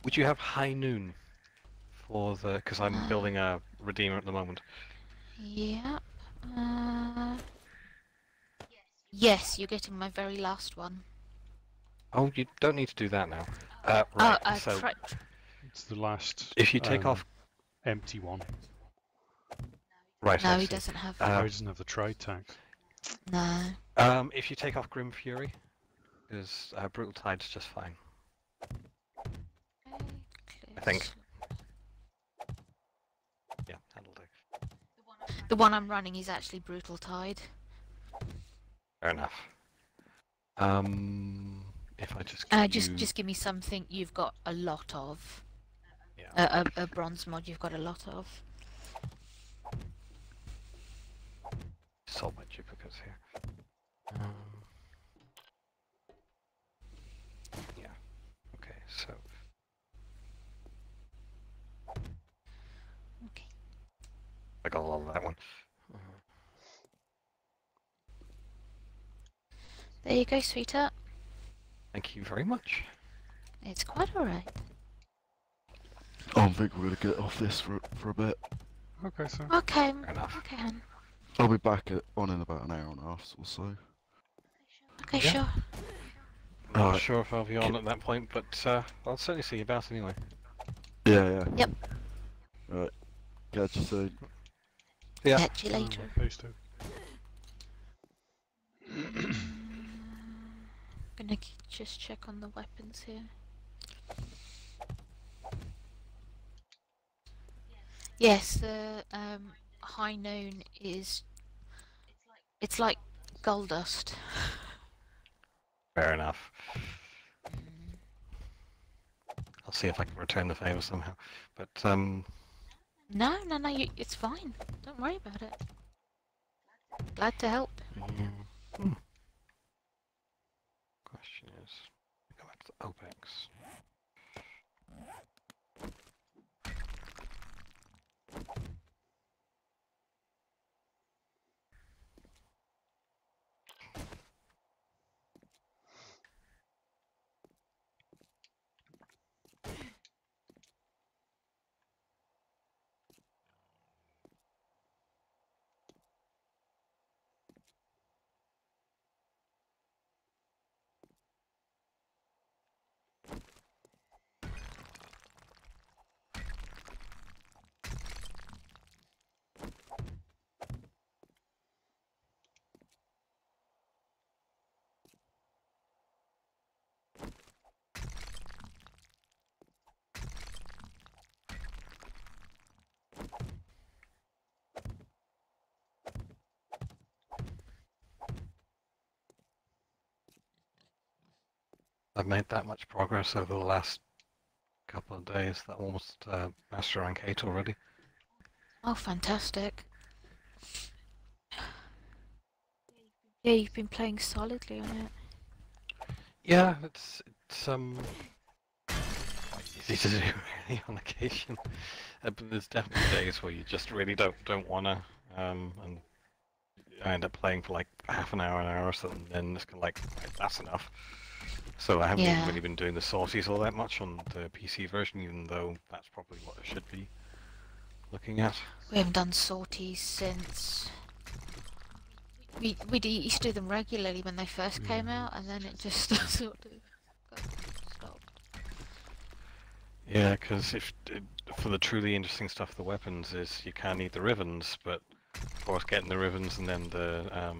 Would you have High Noon for the? Because I'm building a Redeemer at the moment. Yeah. Yes, you're getting my very last one. Oh, you don't need to do that now. Oh, Right. So It's the last. if you take off, empty one. right. No, I he see. doesn't have. Oh, he doesn't have the trade tax. No. If you take off Grim Fury, because Brutal Tide's just fine. I think. Yeah, that'll do. The one I'm running is actually Brutal Tide. Fair enough. If I just Just give me something you've got a lot of. Yeah. A bronze mod you've got a lot of. Sold my duplicates here. Yeah. Okay, so Okay. I got a lot of that one. There you go, sweetheart. Thank you very much. It's quite alright. I think we're gonna get off this for a bit. Okay, so. Okay. Fair enough. Okay, hun. I'll be back on in about an hour and a half or so. Okay, Yeah. sure. I'm not Alright. sure if I'll be on at that point, but I'll certainly see you about anyway. Yeah, yeah. Yep. Right. Catch you soon. Yeah. Catch you later. Peace, dude. Gonna just check on the weapons here. Yes, the high noon is. It's like gold dust. Fair enough. I'll see if I can return the favour somehow. But No, it's fine. Don't worry about it. Glad to help. Question is, go back to the OPEX. I've made that much progress over the last couple of days that I'm almost Master Rank 8 already. Oh, fantastic. Yeah, you've been playing solidly on it. Yeah, it's quite easy to do really on occasion. But there's definitely days where you just really don't wanna, and I end up playing for like half an hour or so, and then it's kind of like, right, that's enough. So I haven't even Yeah. really been doing the sorties all that much on the PC version, even though that's probably what I should be looking at. We haven't done sorties since. We used to do them regularly when they first came out, and then it just sort of stopped. Yeah, because for the truly interesting stuff, the weapons is you can need the ribbons, but of course getting the ribbons and then the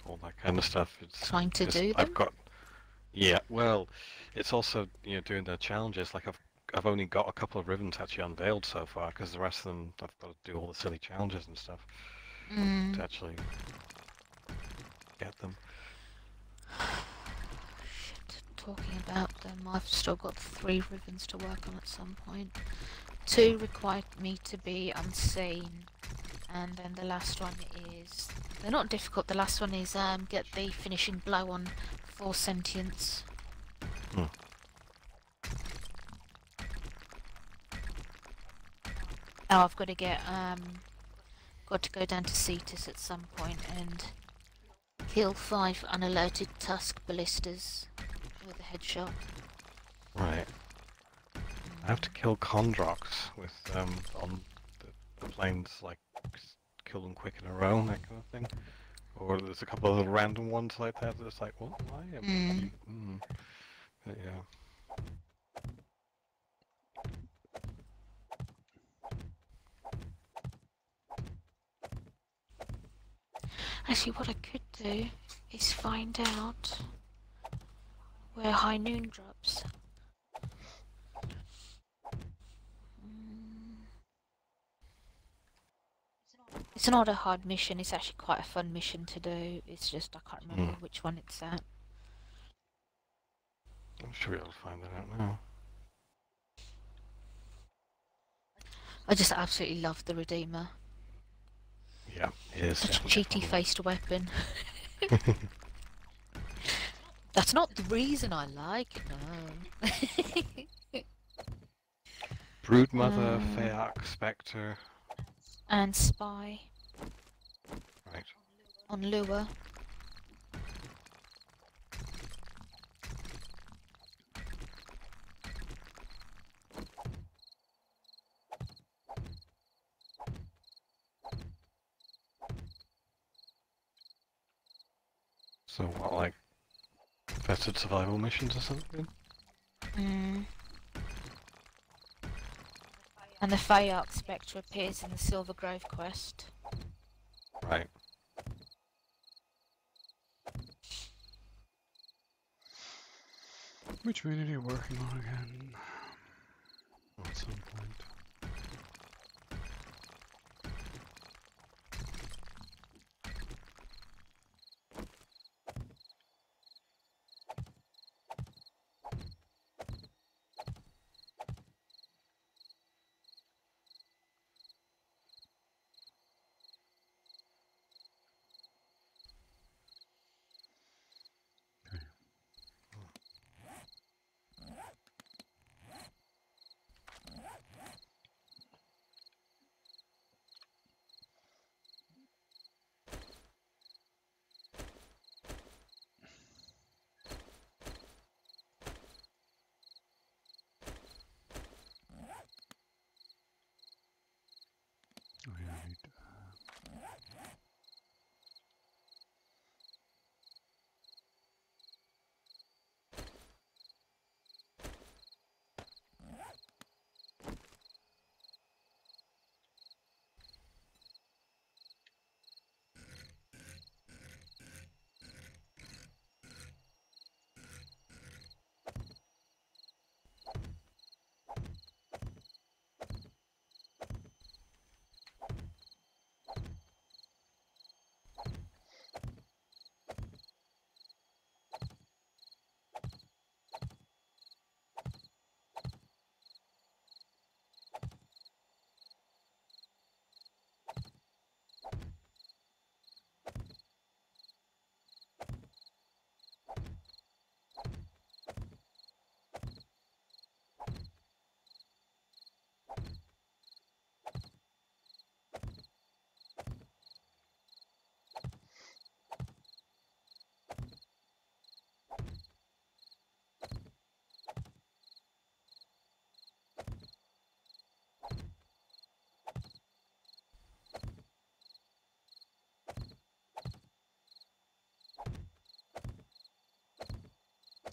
all that kind of stuff. It's Trying to just- do them? I've got. Yeah, well, it's also doing the challenges. Like I've only got a couple of ribbons actually unveiled so far, because the rest of them I've got to do all the silly challenges and stuff to actually get them. Shit, talking about them, I've still got 3 ribbons to work on at some point. 2 require me to be unseen, and then the last one is... They're not difficult, the last one is get the finishing blow on 4 sentience. Hmm. Oh, I've got to get, got to go down to Cetus at some point and kill 5 unalerted tusk ballistas with a headshot. Right. I have to kill Kondrox with on the planes, like kill them quick in a row, that kind of thing. Or there's a couple of little random ones like that that's like, what? Why? But yeah. Actually, what I could do is find out where High Noon drops. It's not a hard mission, it's actually quite a fun mission to do. It's just I can't remember which one it's at. I'm sure you'll find that out now. I just absolutely love the Redeemer. Yeah, it is. Such a definitely cheaty fun. faced weapon. That's not the reason I like it, no. Broodmother, Feark, Spectre. And Spy Right. on Lure. So what, like infested survival missions or something? And the Fayark Spectre appears in the Silver Grove quest. Right. Which minute are you working on again? At some point. Oh yeah, I need.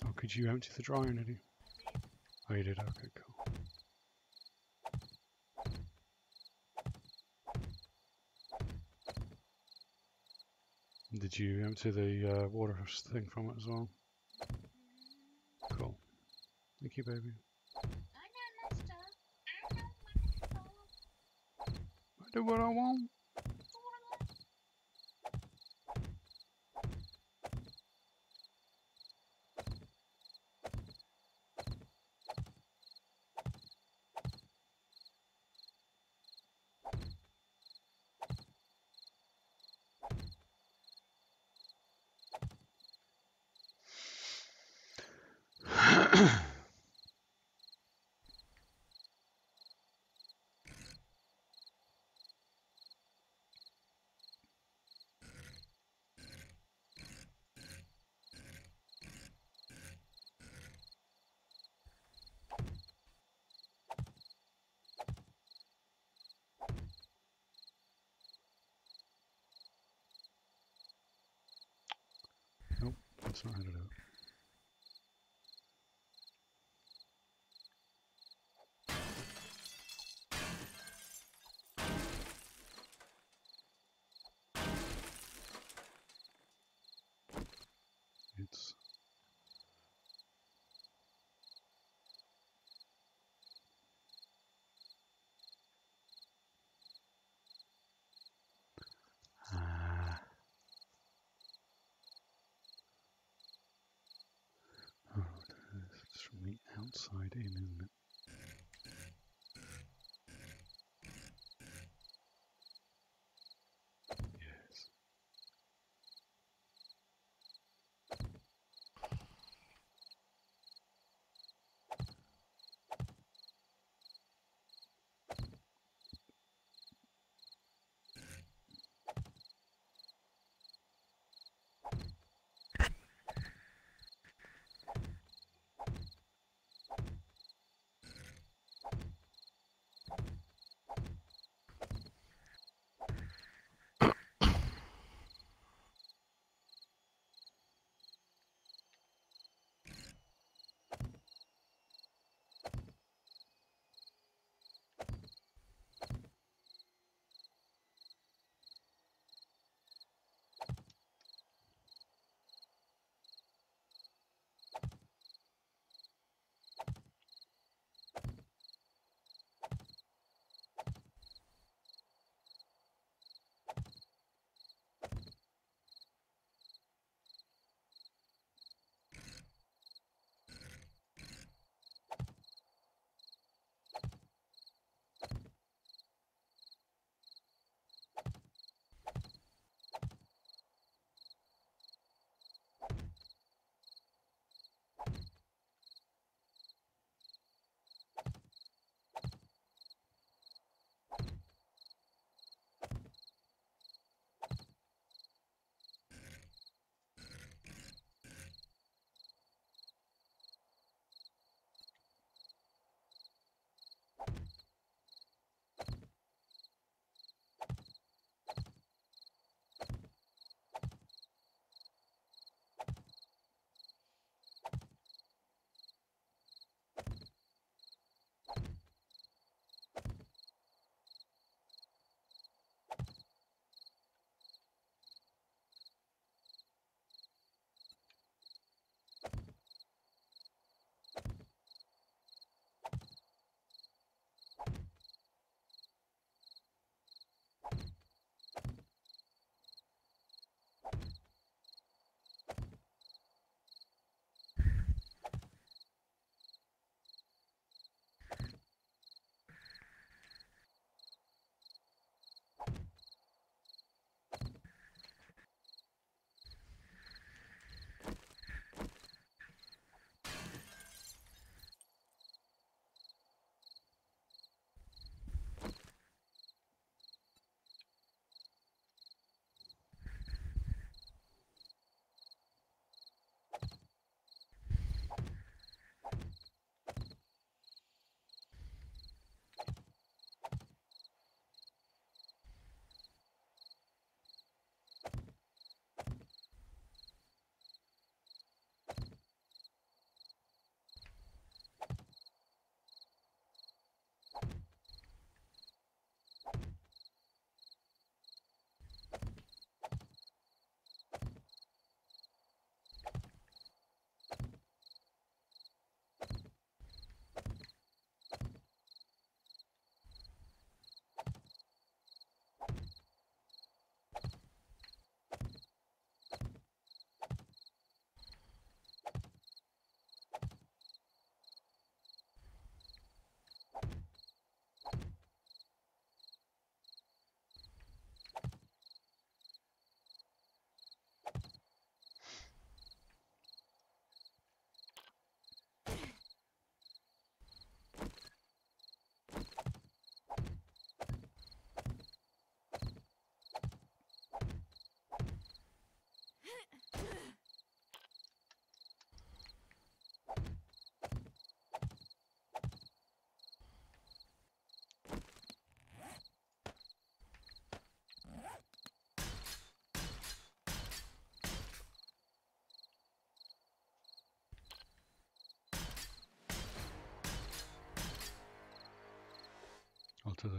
Oh, could you empty the dryer, did you? Oh, you did. Okay, cool. Did you empty the water thing from it as well? Cool. Thank you, baby. I do what I want. Nope, that's not how to do it. It's oh, it's from the outside in, isn't it? Yes.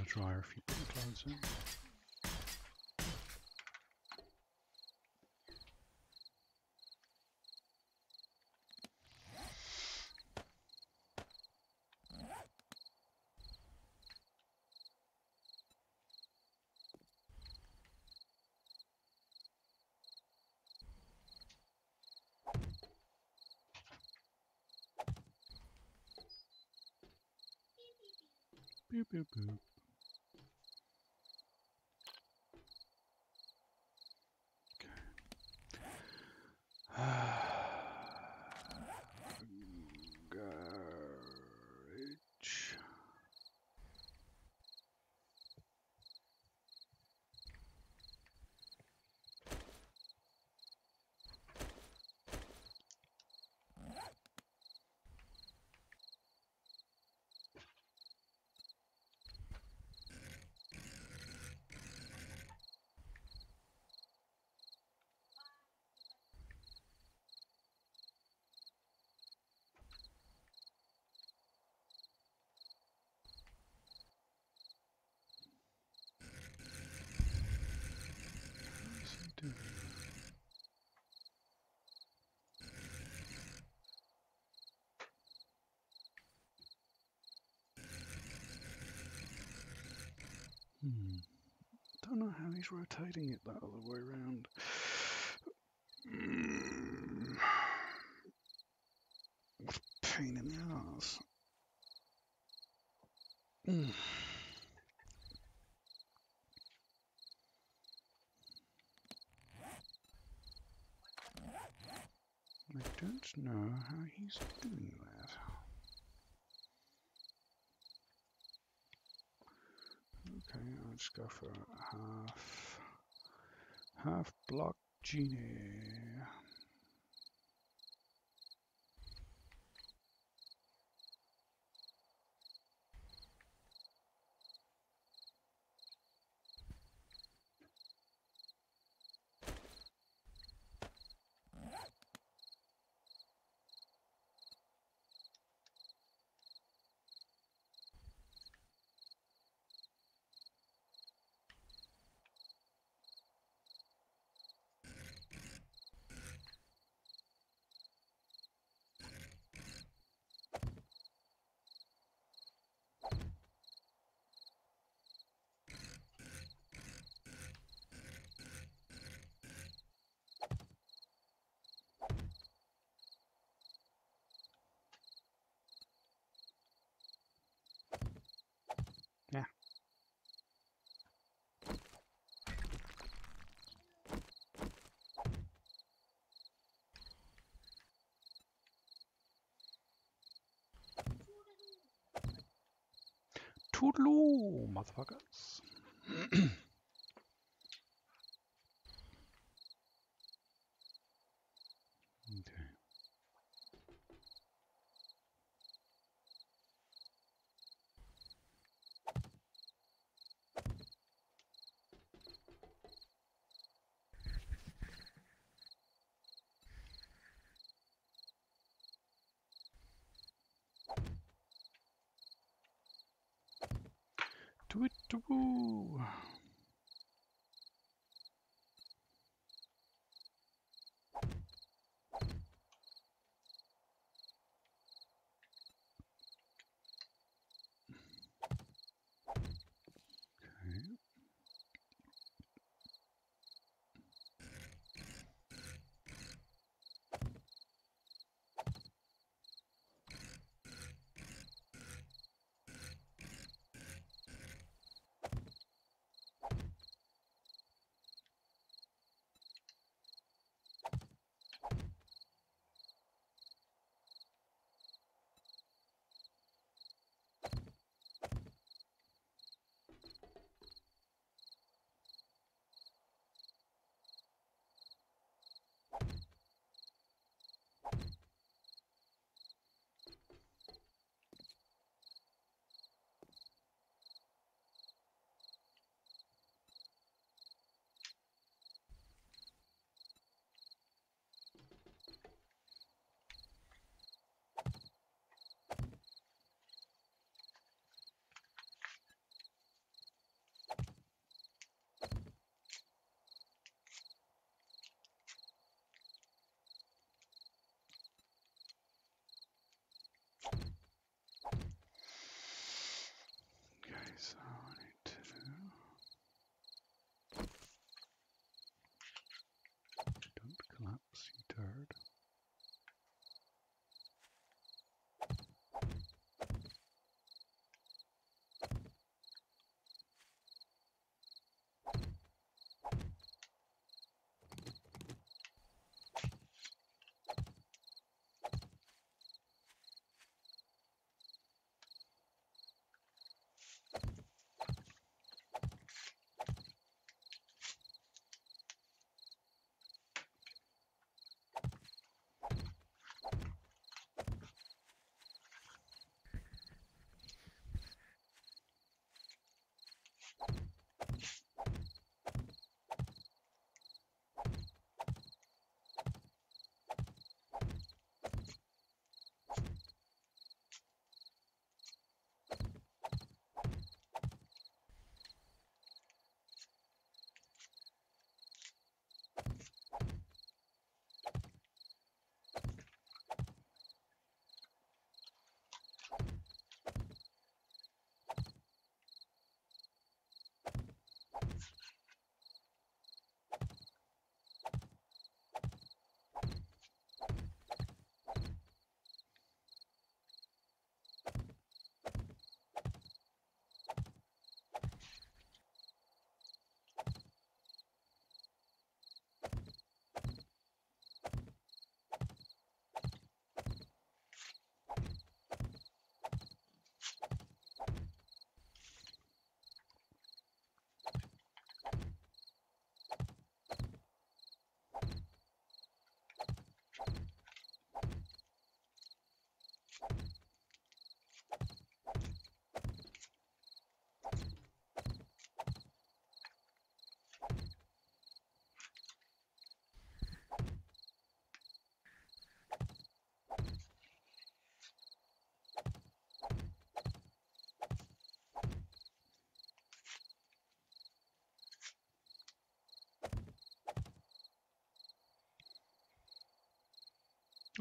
dryer if you put the clothes in. Boop, boop, boop. Garage. What's he doing? Don't know how he's rotating it that other way around. What a pain in the ass. I don't know how he's doing that. Okay, I'll just go for half block genie. Yeah. Toodaloo, motherfuckers. Okay. Do it, do. Okay.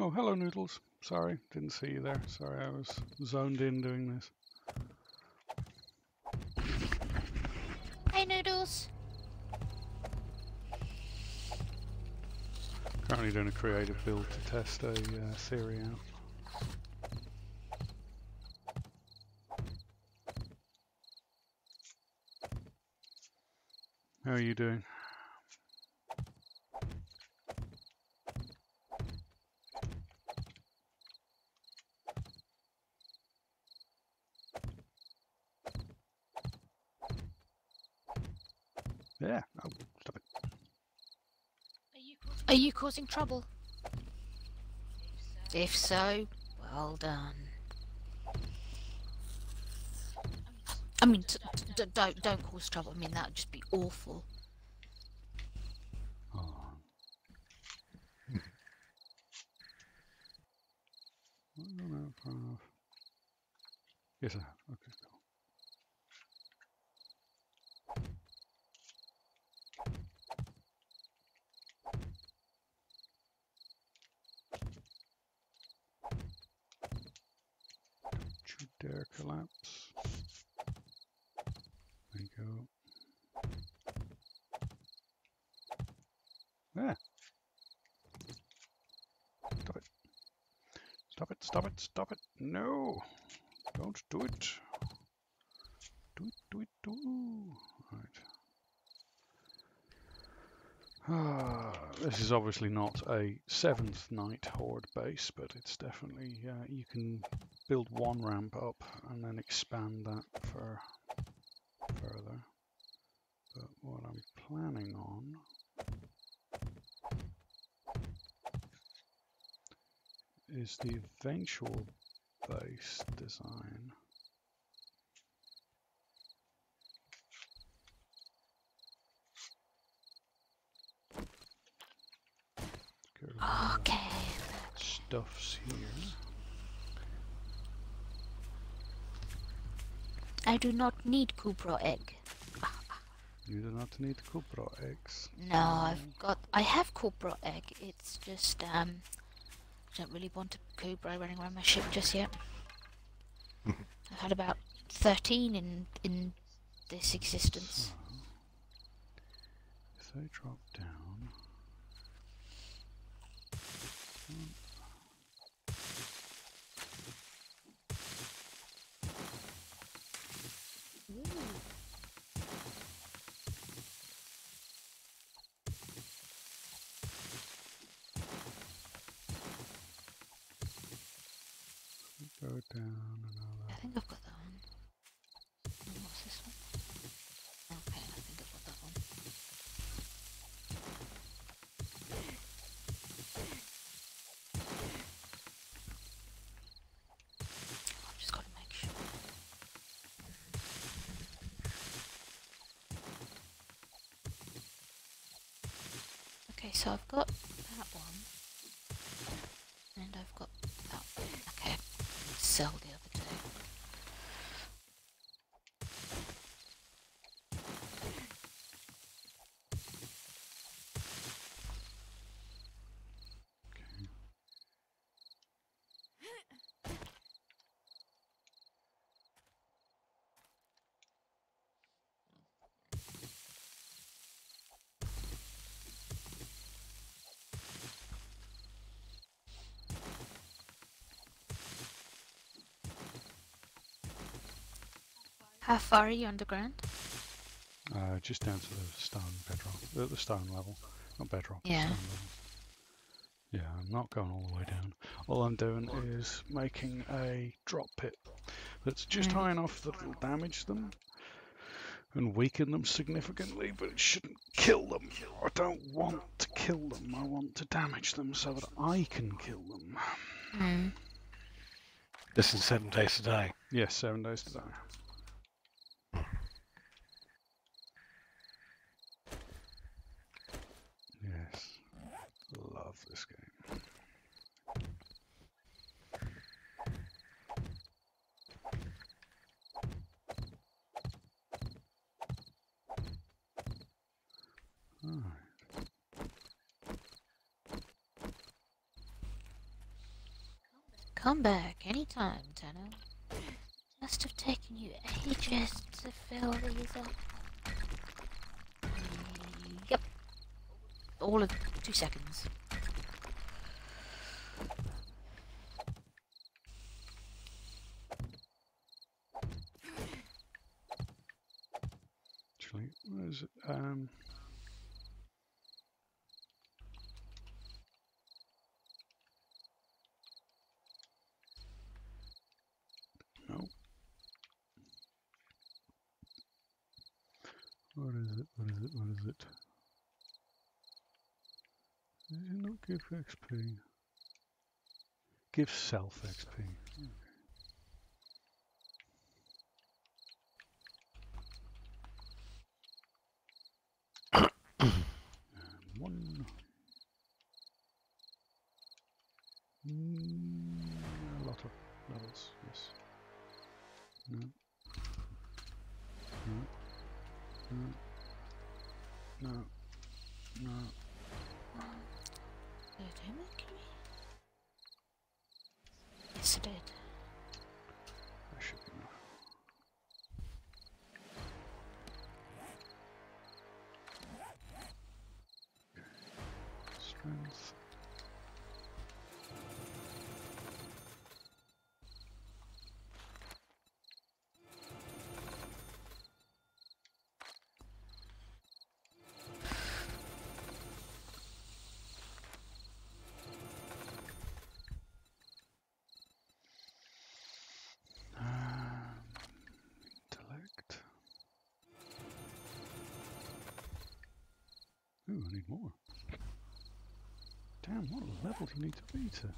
Oh, hello, Noodles. Sorry, didn't see you there. Sorry, I was zoned in doing this. Hey, Noodles. Currently doing a creative build to test a theory out. How are you doing? Yeah. Oh, stop it. Are you causing trouble? If so, well done. I mean, don't cause trouble. I mean, that would just be awful. Oh. I don't know if I have. Yes, I have. Okay, cool. Don't you dare collapse. There you go. Yeah. Stop it. Stop it, stop it, stop it. No. Don't do it. Do it, do it, do it. Right. This is obviously not a 7th night horde base, but it's definitely, you can build one ramp up and then expand that for further. But what I'm planning on is the eventual base design. Get rid of all the Okay. stuffs here. I do not need Cupro egg. You do not need Cupro eggs. No, I have Cupro egg. It's just I don't really want a Cupro running around my ship just yet. I've had about 13 in this existence. So, if they drop down. Go down another. I think I've got that one. And what's this one? Okay, I think I've got that one. I've just got to make sure. Okay, so I've got that one. And I've got that one. Okay, sell the other two. How far are you underground? Just down to the stone bedrock, the stone level, not bedrock. Yeah. Stone level. Yeah, I'm not going all the way down. All I'm doing is making a drop pit that's just high enough that it'll damage them and weaken them significantly, but it shouldn't kill them. I don't want to kill them. I want to damage them so that I can kill them. Mm. This is 7 days to die. Yes, 7 days to die. Yes, love this game. Alright. Come back anytime, Tenno. Must have taken you ages to fill these up. Yep. All of 2 seconds. Actually, where is it? No. What is it? What is it? What is it? Does it not give XP? Give self XP. One. A lot of levels, yes. No. No. No. No. No. Did it make me? Yes, it did. That should be enough. Strength. Intellect. Ooh, I need more. Damn, what level do you need to be to?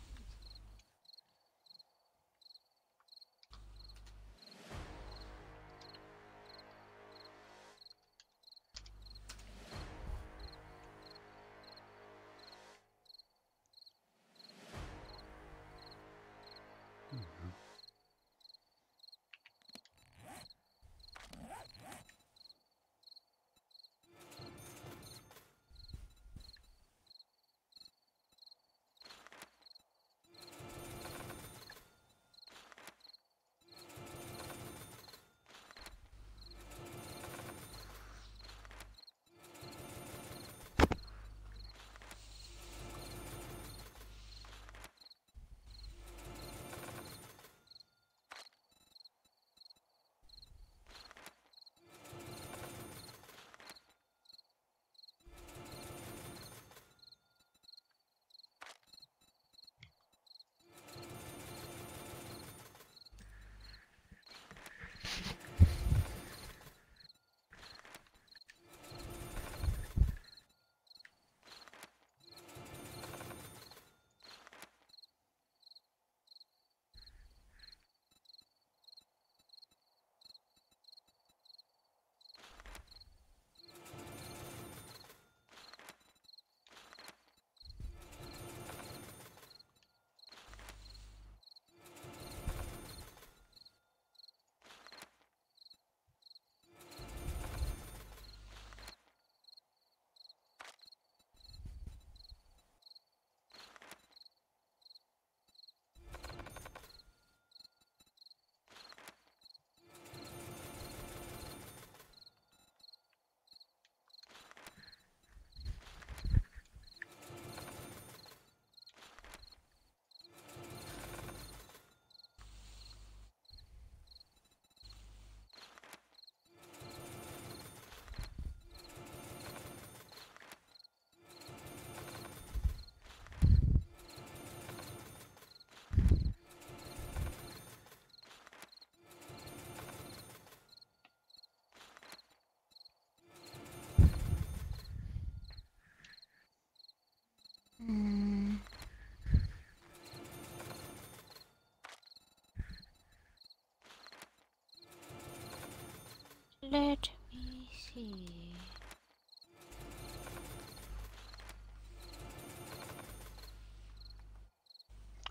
Let me see.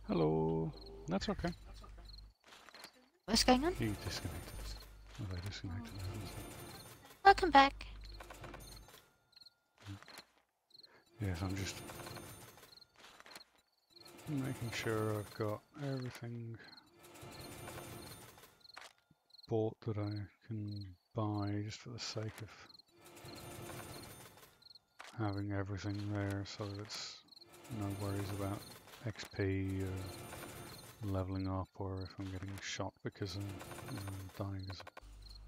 Hello. That's okay. What's going on? You disconnected. Oh, they disconnected. Welcome back. Yes, I'm just Making sure I've got everything bought that I can buy, just for the sake of having everything there, so that it's no worries about XP or leveling up, or if I'm getting shot because I'm dying.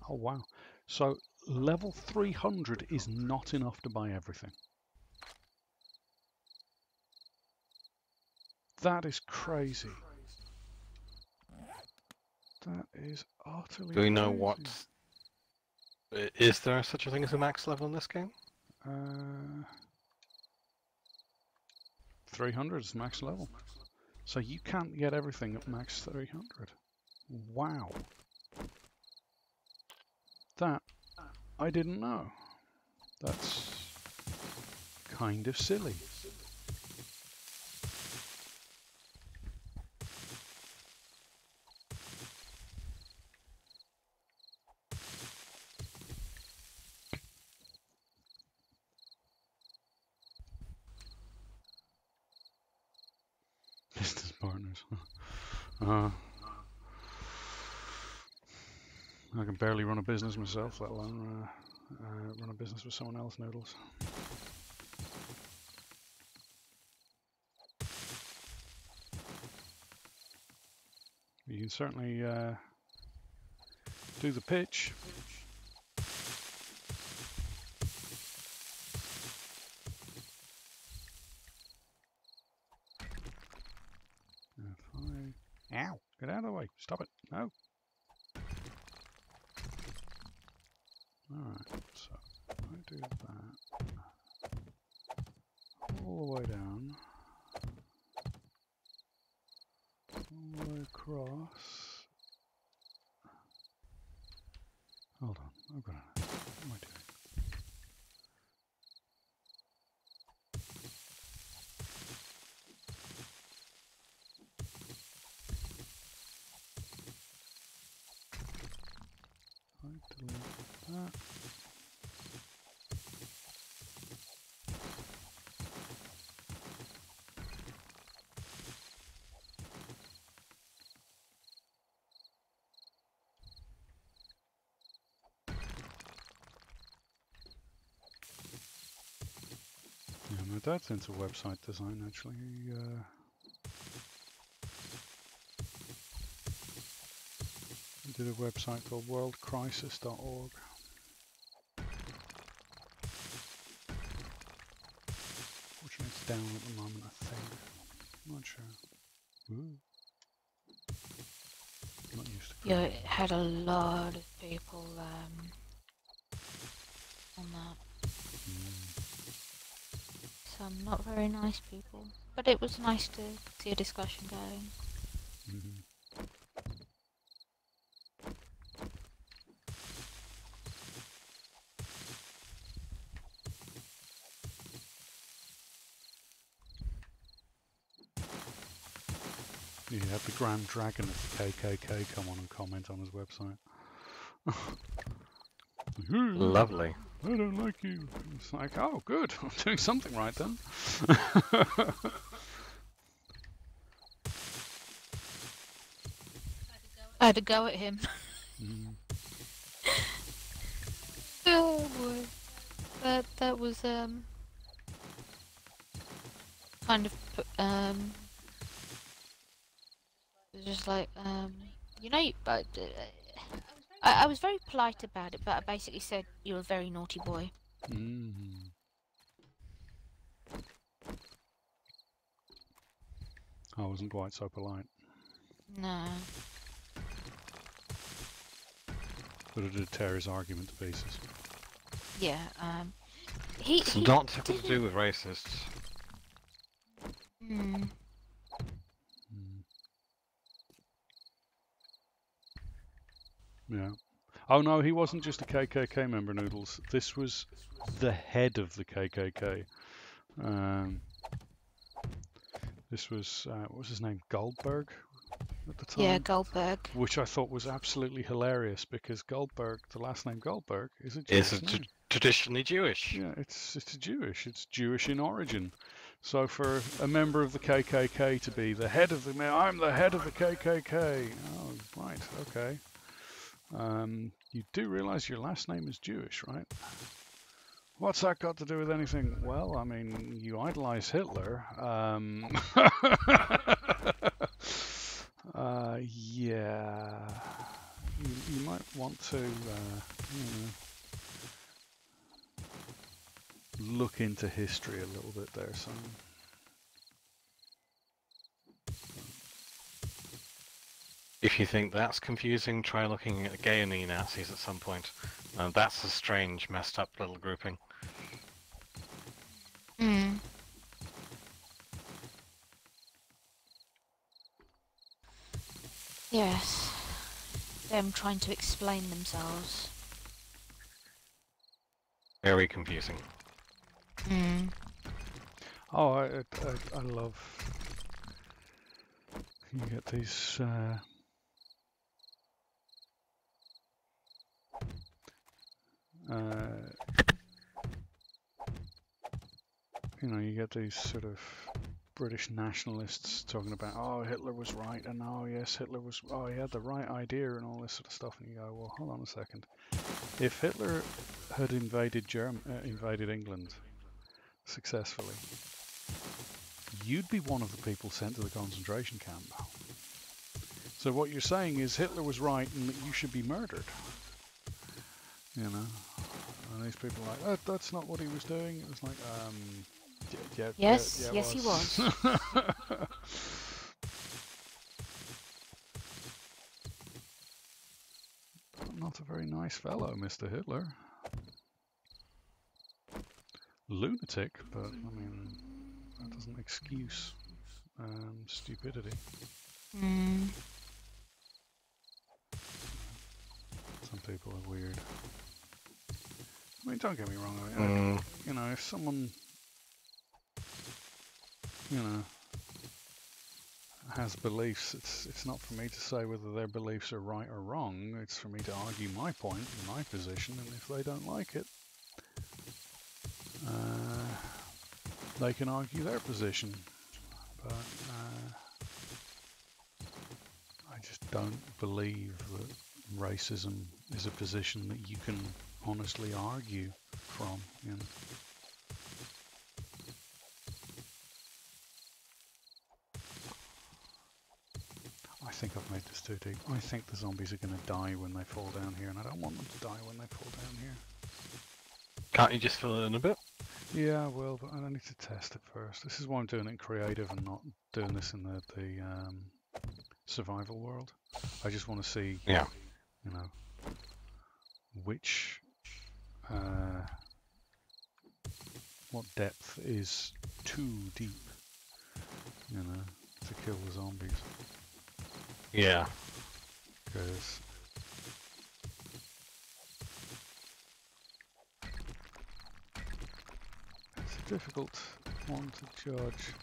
Oh wow! So level 300 is not enough to buy everything. That is crazy. That is utterly Do we know crazy. what? Is there such a thing as a max level in this game? 300 is max level. So you can't get everything at max 300. Wow. That I didn't know. That's kind of silly. Business partners. I can barely run a business myself, let alone run a business with someone else, Noodles. You can certainly do the pitch. Ow! Get out of the way! Stop it! No! Alright, so I do that all the way down, all the way across. Hold on, I've got it. What am I doing? I delete that. Yeah, my dad's into website design actually. He did a website called worldcrisis.org. Fortunately it's down at the moment, I think. I'm not sure. Ooh. Not used to Yeah, coding. it had a lot of people on that. Some not very nice people. But it was nice to see a discussion going. He had the Grand Dragon of the KKK come on and comment on his website. Lovely. I don't like you. It's like, oh, good. I'm doing something right then. I had to go at him. Oh boy. That was kind of just like you know, but I was very polite about it, but I basically said you're a very naughty boy. I wasn't quite so polite. No. But it did tear his argument to pieces. Yeah. It's not to do with racists. Yeah. Oh no, he wasn't just a KKK member, Noodles. This was the head of the KKK. This was, what was his name? Goldberg at the time? Yeah, Goldberg. Which I thought was absolutely hilarious because Goldberg, the last name Goldberg, is a Jewish name. Traditionally Jewish. Yeah, it's Jewish. It's Jewish in origin. So for a member of the KKK to be the head of the, I'm the head of the KKK. Oh, right, okay. You do realise your last name is Jewish, right? What's that got to do with anything? Well, I mean, you idolise Hitler. Yeah. You might want to, look into history a little bit there, son. If you think that's confusing, try looking at gay and neo-Nazis at some point. That's a strange, messed up little grouping. Mm. Yes. Them trying to explain themselves. Very confusing. Mm. Oh, I love. You get these. You get these sort of British nationalists talking about, oh, Hitler was right, and oh, yes, oh, he had the right idea, and all this sort of stuff. And you go, well, hold on a second. If Hitler had invaded England successfully, you'd be one of the people sent to the concentration camp. So what you're saying is Hitler was right, and that you should be murdered. And these people are like, that's not what he was doing. It was like, Yes, yeah, yes, he was. Not a very nice fellow, Mr. Hitler. Lunatic, but I mean, that doesn't excuse stupidity. Mm. Some people are weird. I mean, don't get me wrong. I mean, if someone, has beliefs, it's not for me to say whether their beliefs are right or wrong. It's for me to argue my point and my position, and if they don't like it, they can argue their position. But I just don't believe that racism is a position that you can honestly argue from. I think I've made this too deep. I think the zombies are going to die when they fall down here, and I don't want them to die when they fall down here. Can't you just fill it in a bit? Yeah, I will, but I need to test it first. This is why I'm doing it in creative and not doing this in the survival world. I just want to see, which, what depth is too deep, to kill the zombies. Yeah. Because it's a difficult one to judge,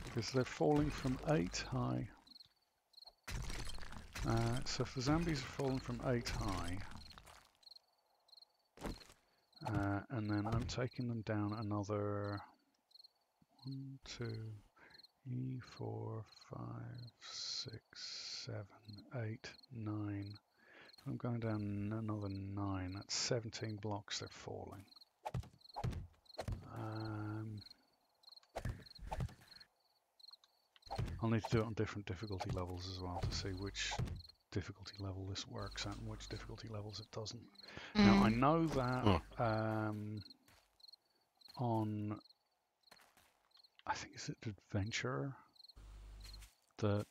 because they're falling from 8 high. So if the zombies are falling from 8 high, and then I'm taking them down another 1, 2, 3, 4, 5, 6, 7, 8, 9. I'm going down another 9. That's 17 blocks they're falling. I'll need to do it on different difficulty levels as well to see which difficulty level this works at and which difficulty levels it doesn't. Now I know that on, I think it's Adventure, that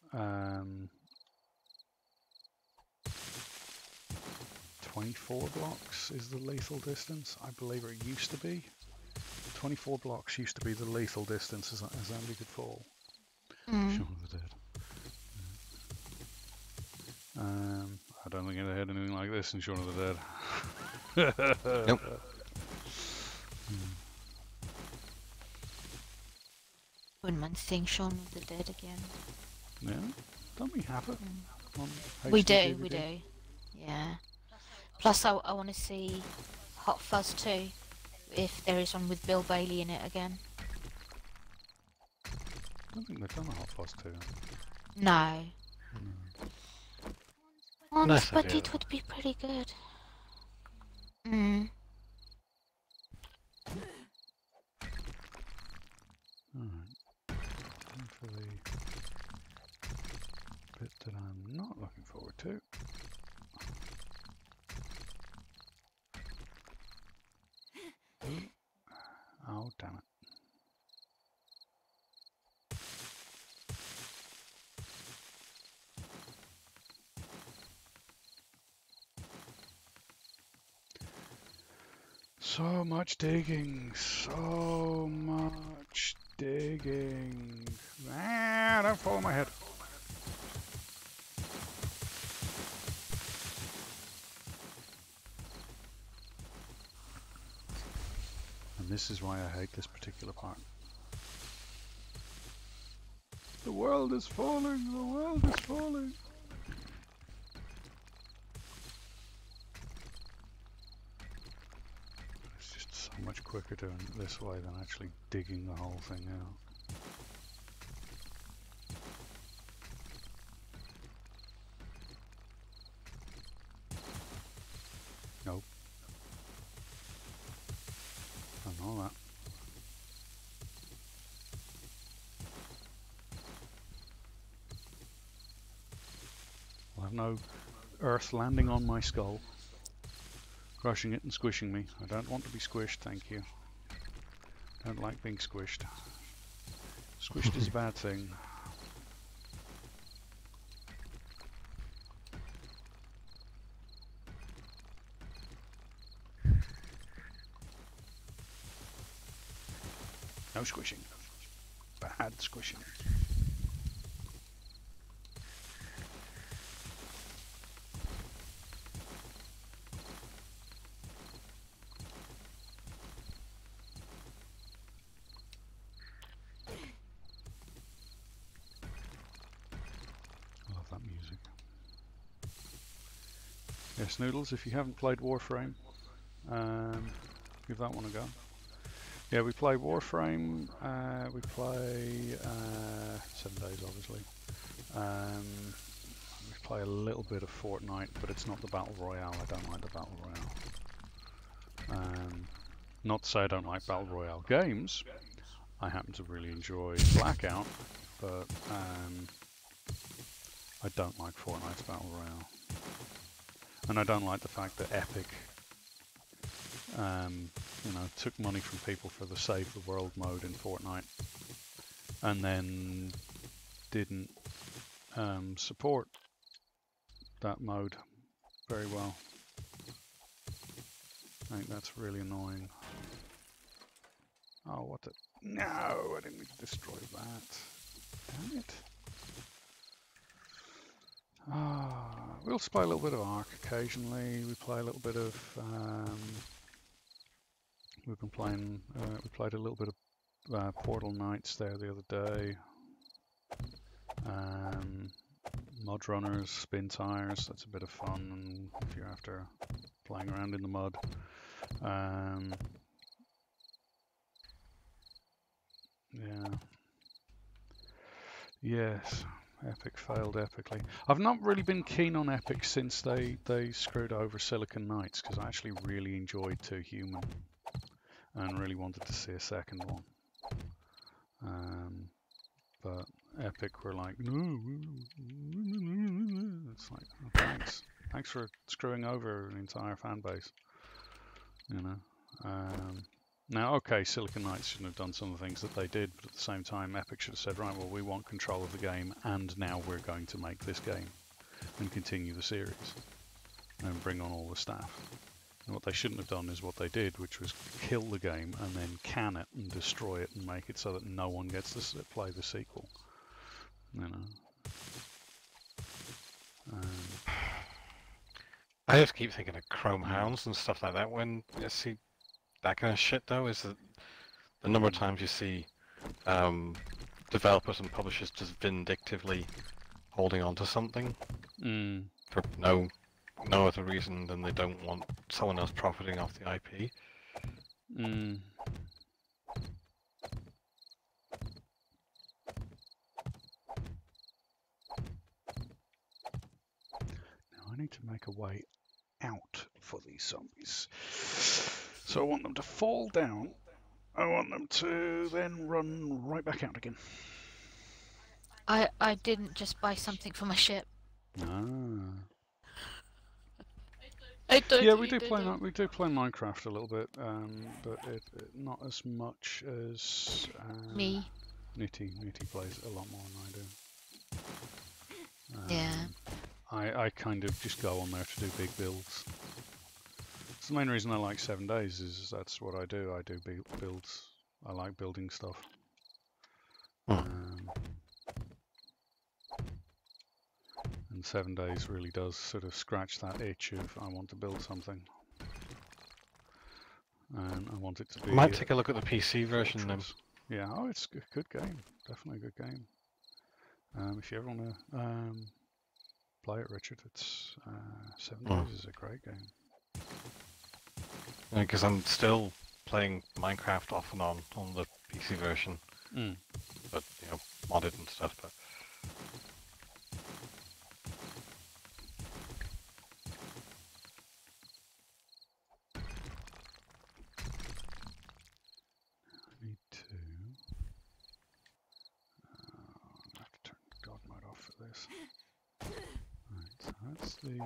24 blocks is the lethal distance. I believe it used to be. 24 blocks used to be the lethal distance as a zombie could fall. Shaun of the Dead. I don't think they had anything like this in Shaun of the Dead. Nope. Wouldn't mind seeing Shaun of the Dead again. Yeah, don't we have it? On We do, HD? we do. Yeah. Plus, I want to see Hot Fuzz 2, if there is one with Bill Bailey in it again. don't think they've done a Hot Fuzz 2. No. Once, Nice but idea, it though. would be pretty good. Mm. Alright. Time for the bit that I'm not looking forward to. Oh, damn it. So much digging, so much digging. Ah, don't fall on my head. And this is why I hate this particular part. The world is falling, the world is falling. It's just so much quicker doing it this way than actually digging the whole thing out. Nope. I know that. I'll have no earth landing on my skull, crushing it and squishing me. I don't want to be squished, thank you. Don't like being squished. Squished is a bad thing. No squishing. Bad squishing. I love that music. Yes, Noodles, if you haven't played Warframe, give that one a go. Yeah, we play Warframe, we play 7 days obviously. We play a little bit of Fortnite, but it's not the Battle Royale. I don't like the Battle Royale. Not to say I don't like Battle Royale games. I happen to really enjoy Blackout, but I don't like Fortnite's Battle Royale. And I don't like the fact that Epic you know, took money from people for the Save the World mode in Fortnite and then didn't support that mode very well. I think that's really annoying. Oh, what the... No, I didn't mean to destroy that. Damn it. We'll play a little bit of Ark occasionally. We play a little bit of... we've been playing... we played a little bit of Portal Knights there the other day. Mud runners, spin tires, that's a bit of fun if you're after playing around in the mud. Yeah. Yes, Epic failed epically. I've not really been keen on Epic since they screwed over Silicon Knights, because I actually really enjoyed 2 Human and really wanted to see a second one. But Epic were like, no. It's like, oh, thanks. Thanks for screwing over an entire fan base. You know. Now, okay, Silicon Knights shouldn't have done some of the things that they did, but at the same time, Epic should have said, right, well, we want control of the game, and now we're going to make this game and continue the series and bring on all the staff. And what they shouldn't have done is what they did, which was kill the game and then can it and destroy it and make it so that no one gets to play the sequel. You know. I just keep thinking of Chrome Hounds and stuff like that when you see that kind of shit, though, is that the number of times you see developers and publishers just vindictively holding on to something for no other reason than they don't want someone else profiting off the IP. I need to make a way out for these zombies. So I want them to fall down. I want them to then run right back out again. I didn't just buy something for my ship. Ah. I totally Yeah, we do didn't. play Minecraft a little bit, but not as much as Me. Nitty plays a lot more than I do. Yeah. I kind of just go on there to do big builds. It's the main reason I like 7 Days is that's what I do. I do builds. I like building stuff. And 7 Days really does sort of scratch that itch of I want to build something. And I want it to be... I might take a look at the PC version then. Yeah, oh, it's a good game. Definitely a good game. If you ever want to play it, Richard, it's 7 Days is a great game. Because I'm still playing Minecraft off and on the PC version, but you know, modded and stuff. But I need to. I have to turn God mode off for this. Right, so that's the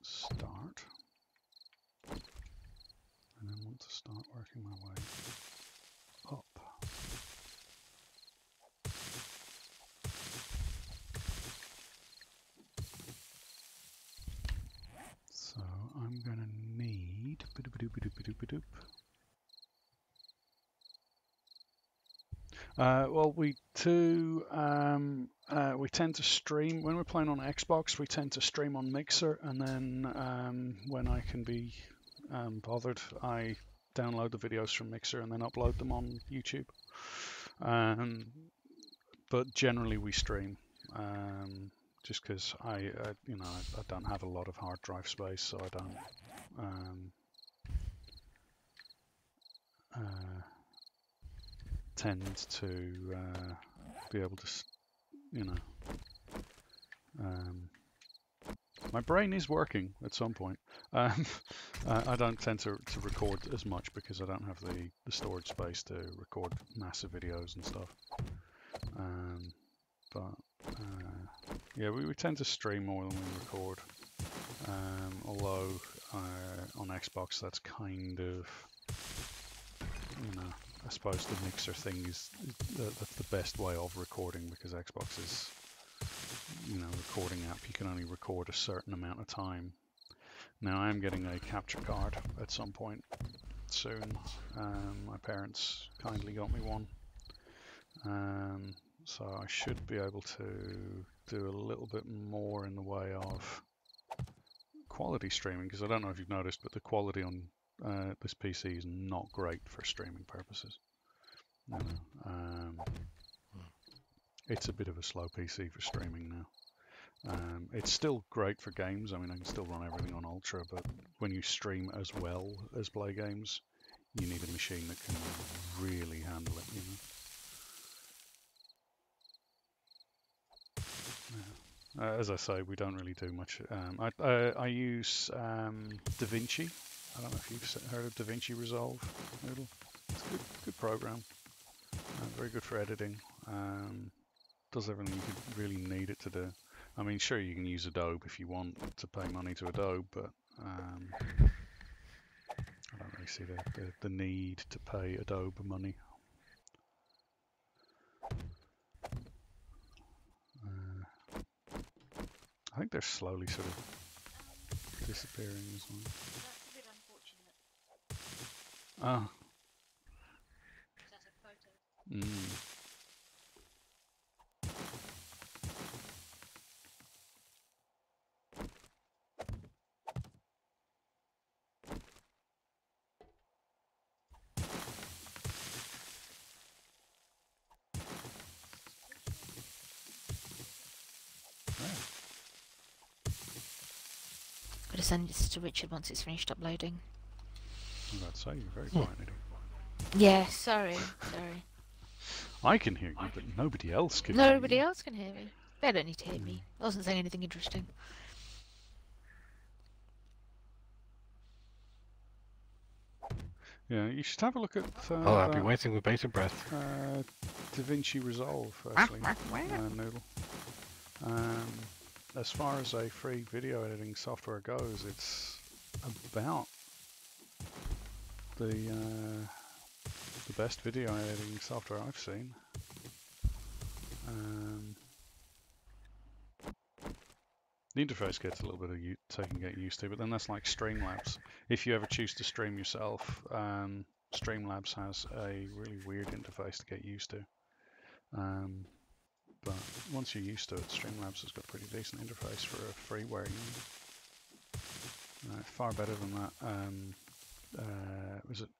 start. And I want to start working my way up. So I'm going to need... well, we tend to stream when we're playing on Xbox. We tend to stream on Mixer, and then when I can be bothered, I download the videos from Mixer and then upload them on YouTube. But generally, we stream just because I don't have a lot of hard drive space, so I don't. Tend to be able to, my brain is working at some point. I don't tend to record as much because I don't have the storage space to record massive videos and stuff. Yeah, we tend to stream more than we record. Although on Xbox that's kind of, I suppose the Mixer thing is that's the best way of recording because Xbox is, recording app. You can only record a certain amount of time. Now I'm getting a capture card at some point soon. My parents kindly got me one. So I should be able to do a little bit more in the way of quality streaming because I don't know if you've noticed, but the quality on this PC is not great for streaming purposes. It's a bit of a slow PC for streaming now. It's still great for games. I mean, I can still run everything on Ultra, but when you stream as well as play games, you need a machine that can really handle it, As I say, we don't really do much. I use DaVinci. I don't know if you've heard of DaVinci Resolve. It's a good program. Very good for editing. Does everything you could really need it to do. I mean, sure, you can use Adobe if you want to pay money to Adobe, but I don't really see the need to pay Adobe money. I think they're slowly sort of disappearing as well. That's a bit unfortunate. Ah. That's a photo. Gotta send this to Richard once it's finished uploading. I'm about to say, you're very quiet, Niddy. Yeah, sorry. I can hear you, but nobody else can hear you. Nobody else can hear me. They don't need to hear me. I wasn't saying anything interesting. Yeah, you should have a look at Oh, I'll be that waiting with bated breath. DaVinci Resolve, actually, Noodle. As far as a free video editing software goes, it's about the best video editing software I've seen. The interface gets a little bit of taking get used to, but then that's like Streamlabs. If you ever choose to stream yourself, Streamlabs has a really weird interface to get used to. But once you're used to it, Streamlabs has got a pretty decent interface for a freeware unit. Far better than that. Was it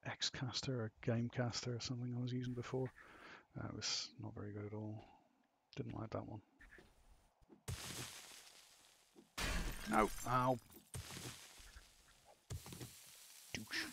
Xcaster or Gamecaster or something I was using before? It was not very good at all. Didn't like that one. No, ow. Douche.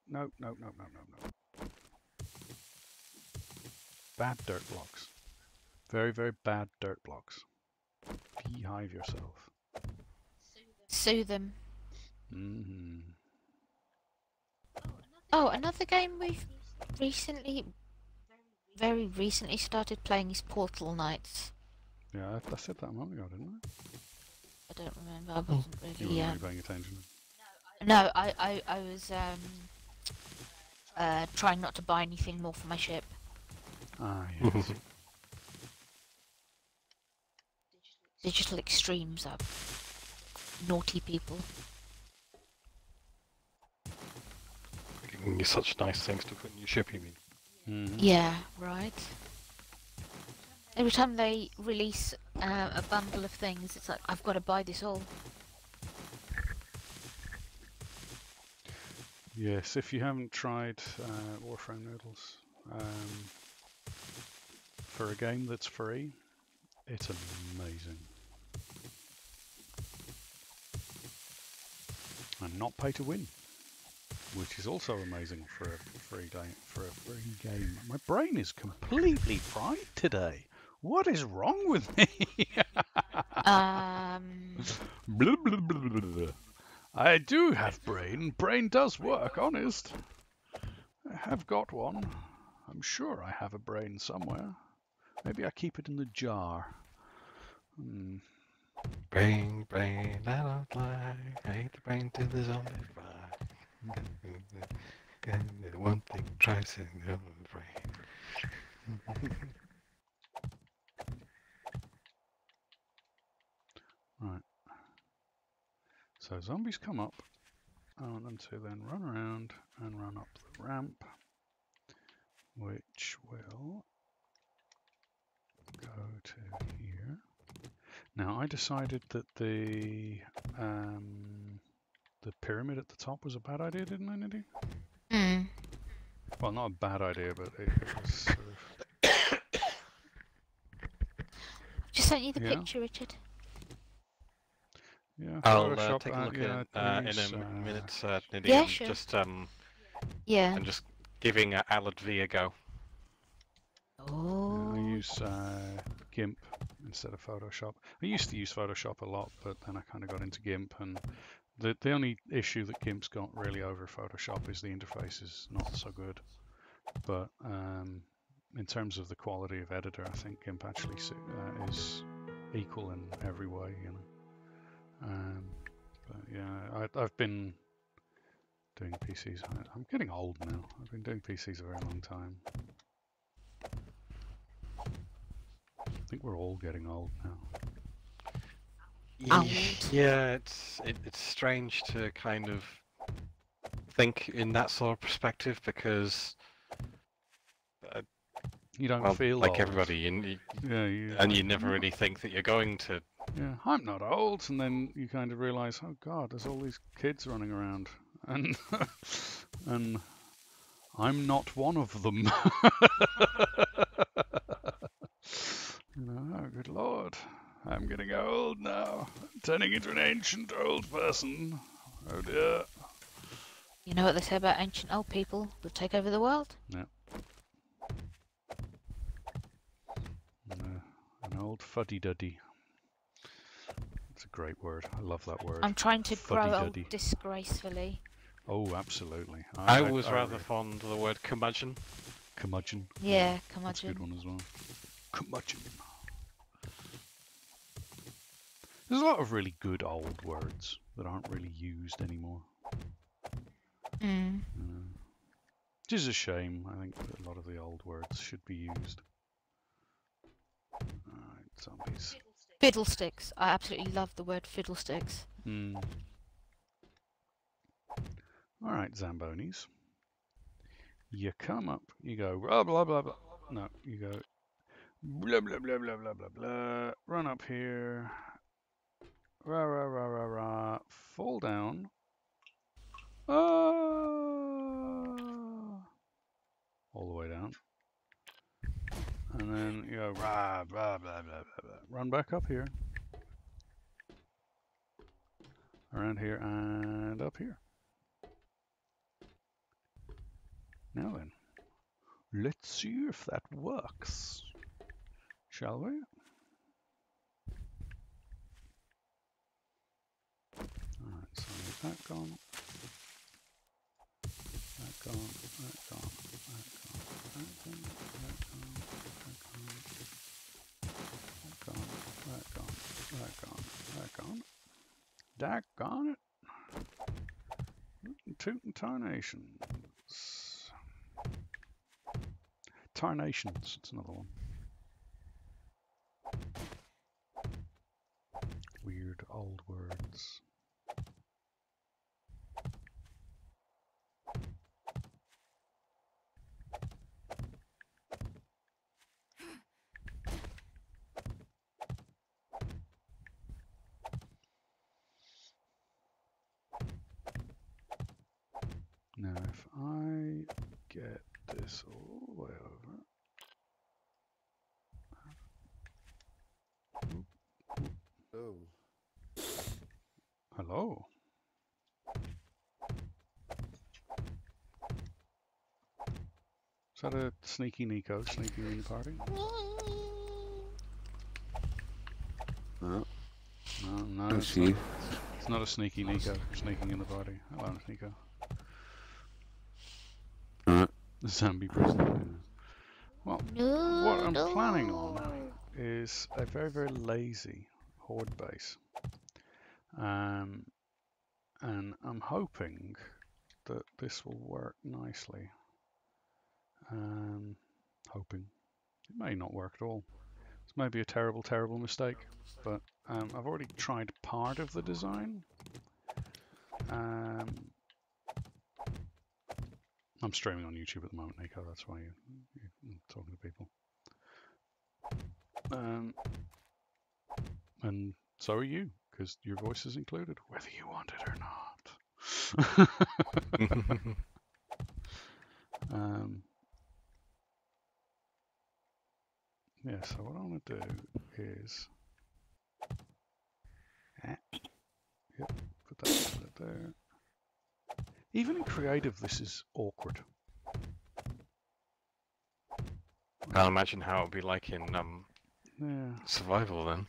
No. Bad dirt blocks. Very, very bad dirt blocks. Beehive yourself. Sue them. Mm-hmm. Oh, another game we've very recently started playing is Portal Knights. Yeah, I said that a moment ago, didn't I? I don't remember. I wasn't You really. weren't really paying attention. No, I was trying not to buy anything more for my ship. Ah, yes. Digital extremes are naughty people. Giving you such nice things to put in your ship, you mean? Mm-hmm. Yeah, right. Every time they release a bundle of things, it's like, I've got to buy this all. Yes, if you haven't tried Warframe Noodles, for a game that's free, it's amazing. And not pay to win, which is also amazing for a free game. My brain is completely fried today. What is wrong with me? Blah, blah, blah, blah, blah. I do have brain. Brain does work, honest. I have got one. I'm sure I have a brain somewhere. Maybe I keep it in the jar. Brain, I don't lie. I hate the brain till the zombie fly. One thing drives in the brain. Right. So zombies come up. I want them to then run around and run up the ramp, which will go to here. Now I decided that the pyramid at the top was a bad idea, didn't I, Nidhi? Mm. Well, not a bad idea, but it was sort of... Just sent you the Yeah. picture, Richard. Yeah, I'll Photoshop, take a look yeah, at I it use, in a minute, Nidhi, Yeah, and sure. just Yeah. and just giving Alad V a go. Oh. I use GIMP instead of Photoshop. I used to use Photoshop a lot, but then I kind of got into GIMP, and the only issue that GIMP's got really over Photoshop is the interface is not so good. But in terms of the quality of editor, I think GIMP actually is equal in every way, you know. But yeah, I've been doing PCs. I'm getting old now. I've been doing PCs a very long time. I think we're all getting old now. Old. Yeah, it's strange to kind of think in that sort of perspective because You don't well, feel like old. everybody, Yeah, and you never really think that you're going to. Yeah, I'm not old, and then you kind of realise, oh God, there's all these kids running around, and and I'm not one of them. You know, oh, good Lord. I'm getting old now. Turning into an ancient old person. Oh dear. You know what they say about ancient old people that take over the world? Yeah. An old fuddy-duddy. It's a great word. I love that word. I'm trying to grow old Fuddy-duddy. disgracefully. Oh, absolutely. I was rather fond of the word curmudgeon. Curmudgeon. Yeah, That's a good curmudgeon. one as well. Curmudgeon. There's a lot of really good old words that aren't really used anymore. Mm. Which is a shame. I think that a lot of the old words should be used. Alright, zombies. Fiddlesticks. I absolutely love the word fiddlesticks. Alright, Zambonis. You come up, you go blah blah blah blah. No, you go blah blah blah blah blah blah blah. Run up here. Rah rah rah rah rah. Fall down. All the way down. And then you go rah blah blah blah blah blah. Run back up here. Around here and up here. Now then, let's see if that works, shall we? Alright, so that gone, that gone, that gone, that gone, that gone, that gone, that gone, that gone, that gone, that gone, that gone it. Tootin' tarnations. Tarnations, it's another one. Weird old words. Now if I get this all the way over. Oh. Hello. Is that a sneaky Nico sneaking in the party? No, No, I it's see. not. It's not a sneaky Nico sneaking in the party. Hello, Nico. Alright. The zombie prisoner. Well, what I'm planning on is a very, very lazy horde base. And I'm hoping that this will work nicely. Hoping. It may not work at all. This may be a terrible, terrible mistake, but I've already tried part of the design. I'm streaming on YouTube at the moment, Nico, that's why you're talking to people. And so are you, because your voice is included, whether you want it or not. Yeah, so what I want to do is... Yep, put that there. Even in creative, this is awkward. Can't imagine how it would be like in Yeah. survival then.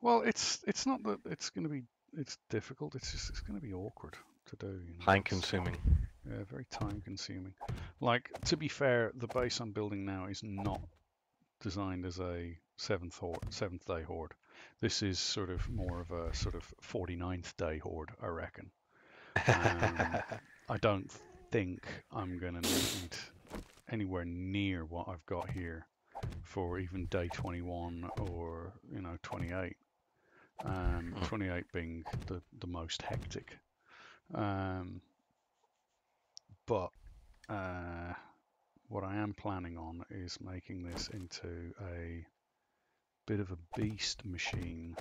Well, it's not that it's going to be difficult. It's just it's going to be awkward to do. You know? Time consuming. Yeah, very time consuming. Like, to be fair, the base I'm building now is not designed as a seventh day horde. This is sort of more of a sort of 49th day horde, I reckon. I don't think I'm going to need anywhere near what I've got here for even day 21 or 28. 28 being the most hectic. But what I am planning on is making this into a bit of a beast machine,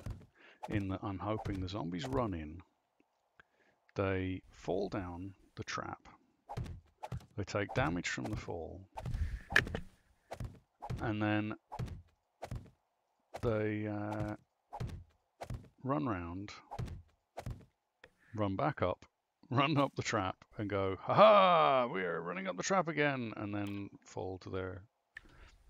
in that I'm hoping the zombies run in, they fall down the trap, they take damage from the fall, and then they run round, run back up, run up the trap, and go, "Ha-ha! We are running up the trap again!" and then fall to their...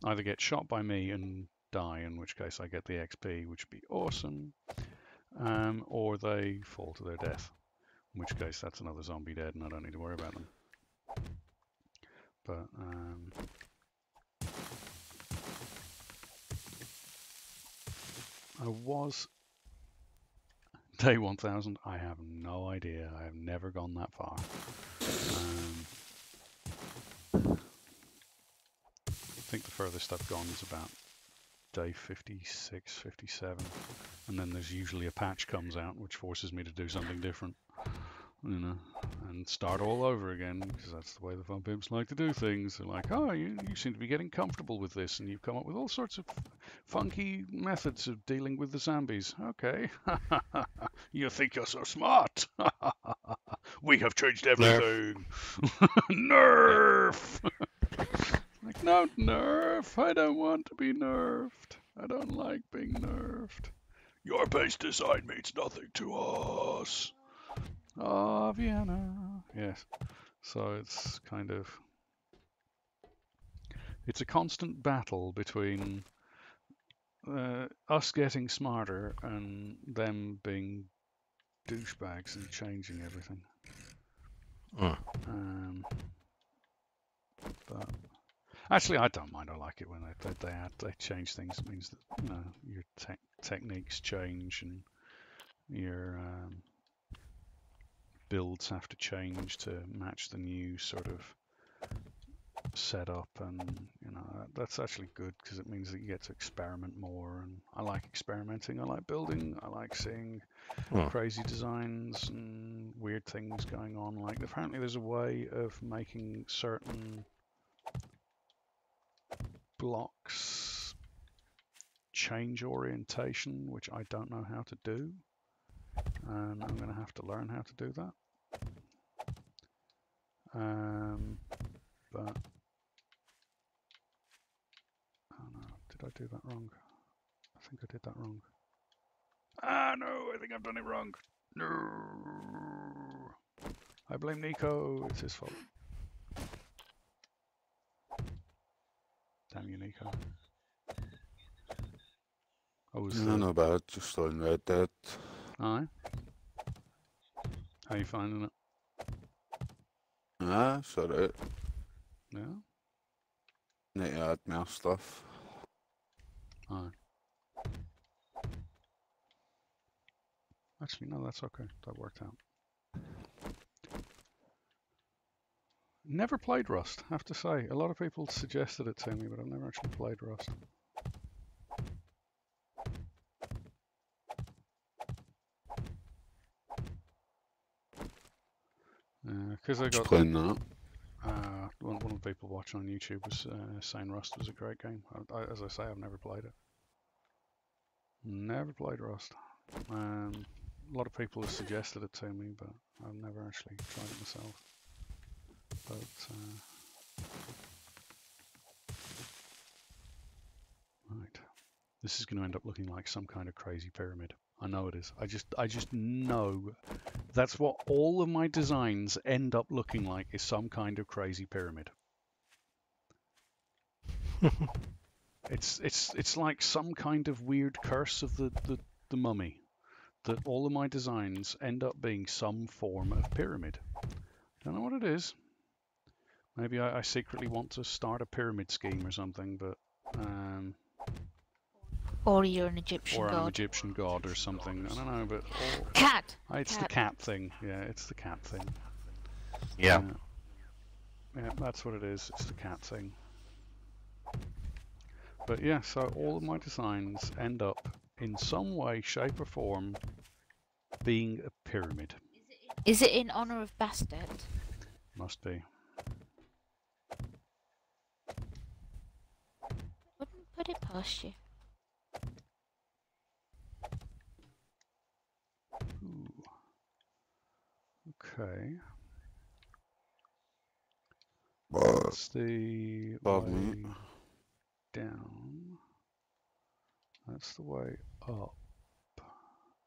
either get shot by me and die, in which case I get the XP, which would be awesome, or they fall to their death, in which case that's another zombie dead and I don't need to worry about them. But I was... Day 1000, I have no idea. I have never gone that far. I think the furthest I've gone is about day 56, 57, and then there's usually a patch comes out which forces me to do something different, you know, and start all over again, because that's the way the fun pimps like to do things. They're like, "Oh, you seem to be getting comfortable with this, and you've come up with all sorts of funky methods of dealing with the zombies. Okay, you think you're so smart? We have changed everything. Nerf." Like, no, nerf. I don't want to be nerfed. I don't like being nerfed. Your base design means nothing to us. Ah, Vienna. Yes. So it's kind of... it's a constant battle between us getting smarter and them being douchebags and changing everything. But actually, I don't mind. I like it when they change things. It means that, you know, your techniques change and your builds have to change to match the new sort of setup, and you know, that's actually good because it means that you get to experiment more. And I like experimenting. I like building. I like seeing crazy designs and weird things going on. Like, apparently there's a way of making certain blocks change orientation, which I don't know how to do, and I'm going to have to learn how to do that. But oh no, did I do that wrong? I think I did that wrong. Ah no, I think I've done it wrong. No, I blame Nico. It's his fault. Damn you, Nico. No, not bad. Just on Red Dead. Aye. How you finding it? Ah, it's alright. Yeah. Need to add more stuff. Aye. Actually, no, that's okay. That worked out. Never played Rust, I have to say. A lot of people suggested it to me, but I've never actually played Rust. Because I got playing that. one of the people watching on YouTube was saying Rust was a great game. As I say, I've never played it. Never played Rust. A lot of people have suggested it to me, but I've never actually tried it myself. But right, this is going to end up looking like some kind of crazy pyramid. I know it is. I just know that's what all of my designs end up looking like, is some kind of crazy pyramid. It's like some kind of weird curse of the mummy, that all of my designs end up being some form of pyramid. Don't know what it is. Maybe I secretly want to start a pyramid scheme or something, but or you're an Egyptian god. Or I'm an Egyptian god or something. I don't know, but cat. It's cat. the cat thing. Yeah, it's the cat thing. Yeah. Yeah, that's what it is. It's the cat thing. But yeah, so all of my designs end up in some way, shape or form being a pyramid. Is it in honor of Bastet? Must be. Wouldn't put it past you. Ooh. Okay. That's the way down. That's the way up.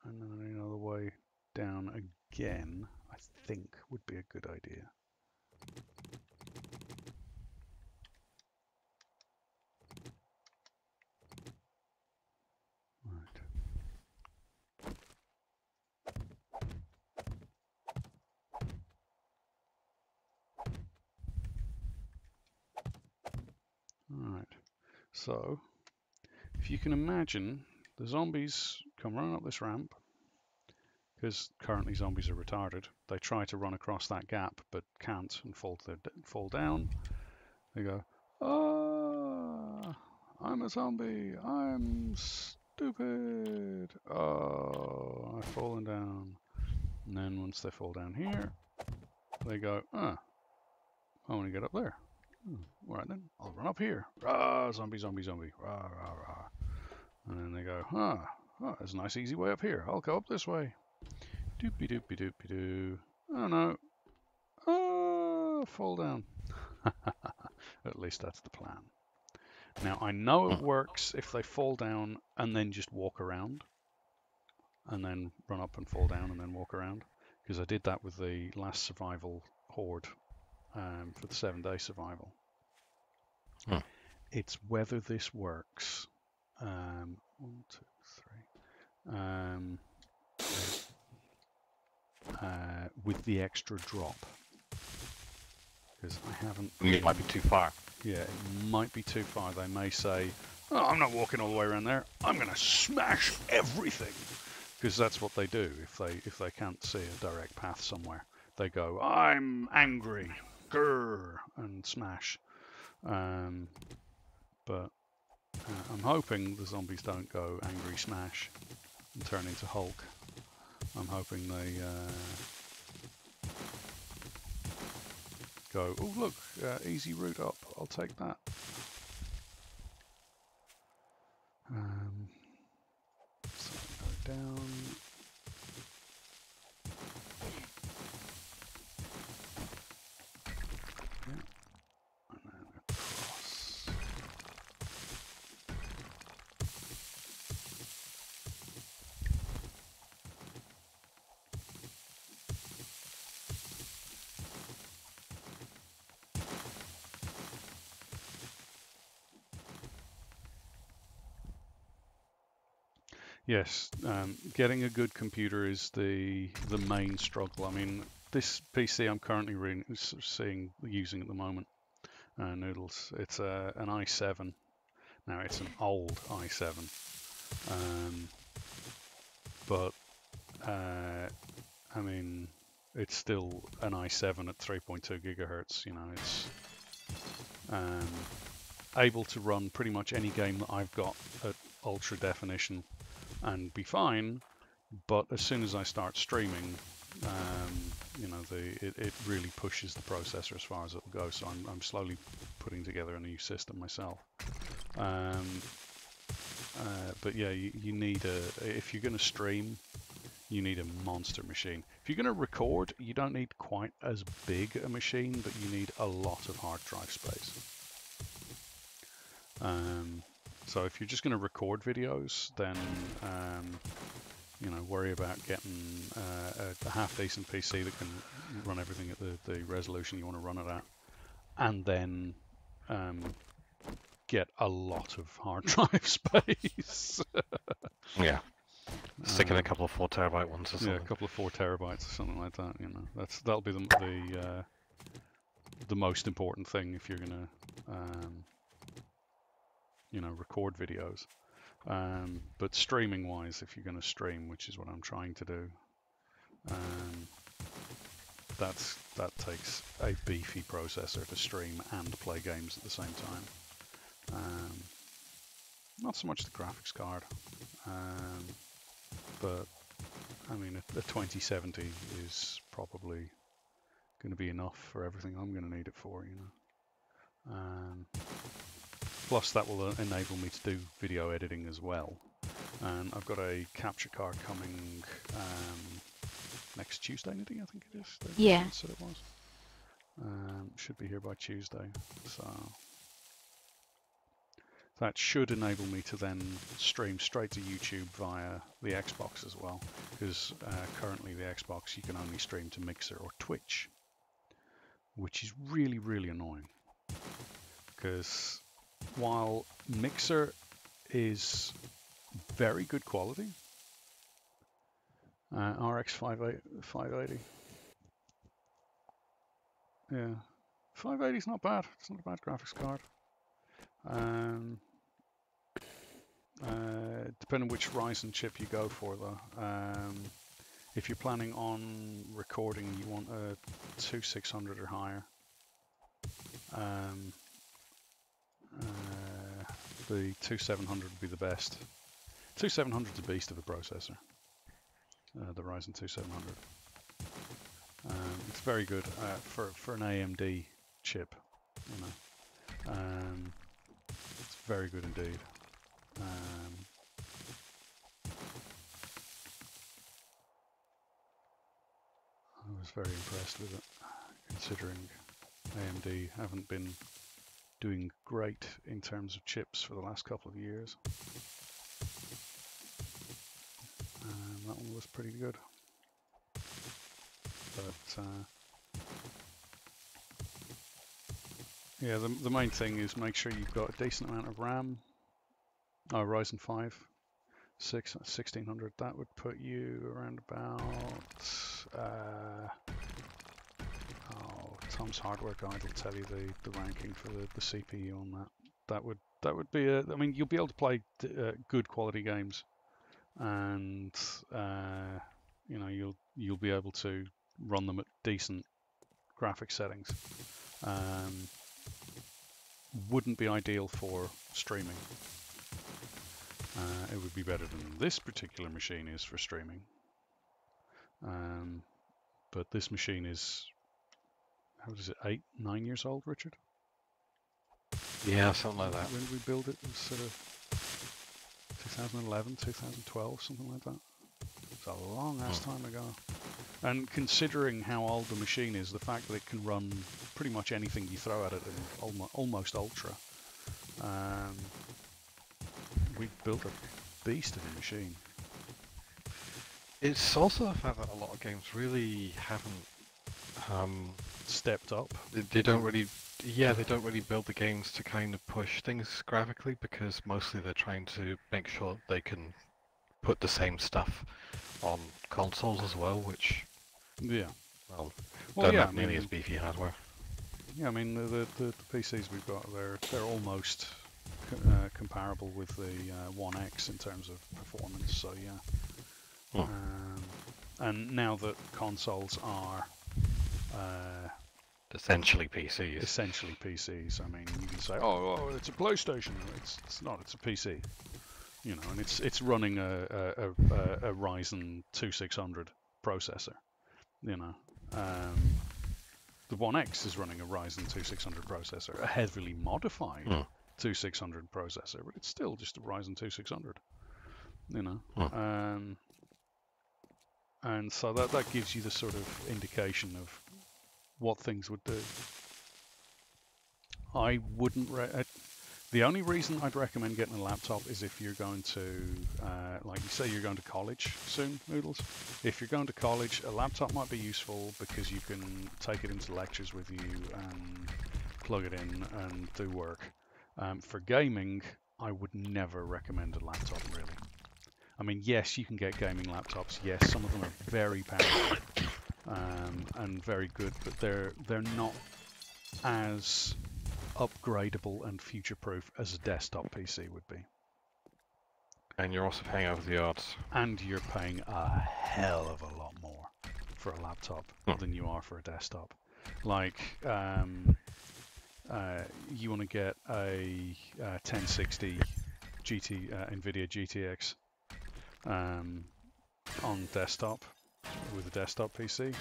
And then another way down again, I think, would be a good idea. Alright, so if you can imagine the zombies come running up this ramp, because currently zombies are retarded. They try to run across that gap but can't and fall down. They go, ah, I'm a zombie, I'm stupid, oh, I've fallen down. And then once they fall down here, they go, ah, I want to get up there. Alright then, I'll run up here. Rah, zombie, zombie, zombie. Rah, rah, rah. And then they go, oh, there's a nice easy way up here. I'll go up this way. Doopy doopy doopy doo. Oh no. Oh, fall down. At least that's the plan. Now I know it works if they fall down and then just walk around. And then run up and fall down and then walk around. Because I did that with the last survival horde for the 7-day survival. It's whether this works. 1, 2, 3. With the extra drop. Because I haven't... It might be too far. Yeah, it might be too far. They may say, oh, I'm not walking all the way around there. I'm going to smash everything. Because that's what they do if they can't see a direct path somewhere. They go, I'm angry, grrr, and smash. But I'm hoping the zombies don't go angry smash and turn into Hulk. I'm hoping they go, oh look, easy route up, I'll take that. So go down. Yeah. And then across. Yes, getting a good computer is the main struggle. I mean, this PC I'm currently using at the moment, Noodles. It's an i7. Now it's an old i7, but I mean, it's still an i7 at 3.2 gigahertz. You know, it's able to run pretty much any game that I've got at ultra definition and be fine, but as soon as I start streaming, you know, it really pushes the processor as far as it'll go. So I'm slowly putting together a new system myself. But yeah, you need if you're going to stream, you need a monster machine. If you're going to record, you don't need quite as big a machine, but you need a lot of hard drive space. So if you're just going to record videos, then you know, worry about getting a half-decent PC that can run everything at the resolution you want to run it at, and then get a lot of hard drive space. Yeah. Stick in a couple of 4 terabyte ones or something. Yeah, a couple of 4 terabytes or something like that. You know, that'll be the most important thing if you're gonna you know, record videos. But streaming wise, if you're going to stream, which is what I'm trying to do, that takes a beefy processor to stream and play games at the same time. Not so much the graphics card, but I mean a 2070 is probably going to be enough for everything I'm going to need it for, you know. Plus that will enable me to do video editing as well. And I've got a capture card coming next Tuesday, I think it is. Yeah. Said it was. Should be here by Tuesday. So that should enable me to then stream straight to YouTube via the Xbox as well, because currently the Xbox you can only stream to Mixer or Twitch, which is really, really annoying. Because while Mixer is very good quality, RX 580, yeah, 580 is not bad. It's not a bad graphics card. Depending which Ryzen chip you go for, though. If you're planning on recording, you want a 2600 or higher. The 2700 would be the best. 2700 is a beast of a processor. The Ryzen 2700. It's very good for an AMD chip. You know, it's very good indeed. I was very impressed with it, considering AMD haven't been doing great in terms of chips for the last couple of years. That one was pretty good. But yeah, the main thing is make sure you've got a decent amount of RAM. Ryzen 5 1600, that would put you around about Tom's Hardware Guide will tell you the ranking for the CPU on that. That would be I mean, you'll be able to play good quality games, and you know, you'll be able to run them at decent graphics settings. Wouldn't be ideal for streaming. It would be better than this particular machine is for streaming. But this machine is, how old is it, 9 years old, Richard? Yeah, something like that. When did we build it? It was sort of 2011, 2012, something like that. It's a long ass time ago. And considering how old the machine is, the fact that it can run pretty much anything you throw at it in almost ultra, we built a beast of a machine. It's also the fact that a lot of games really haven't stepped up. They don't really, yeah, they don't really build the games to kind of push things graphically, because mostly they're trying to make sure they can put the same stuff on consoles as well, which, yeah, well don't have nearly as beefy hardware. Yeah, I mean the PCs we've got, they're almost comparable with the One X in terms of performance. So yeah. And now that consoles are essentially PCs. Essentially PCs. I mean, you can say, oh, it's a PlayStation. It's not. It's a PC. You know, and it's running a Ryzen 2600 processor. You know, the One X is running a Ryzen 2600 processor, a heavily modified 2600 processor, but it's still just a Ryzen 2600. You know, and so that gives you the sort of indication of what things would do. I wouldn't. The only reason I'd recommend getting a laptop is if you're going to, like you say, you're going to college soon, Noodles. If you're going to college, a laptop might be useful because you can take it into lectures with you and plug it in and do work. For gaming, I would never recommend a laptop, really. I mean, yes, you can get gaming laptops. Yes, some of them are very powerful and very good, but they're not as upgradable and future-proof as a desktop PC would be. And you're also paying over the odds. And you're paying a hell of a lot more for a laptop than you are for a desktop. Like, you want to get a 1060 NVIDIA GTX on desktop with a desktop PC.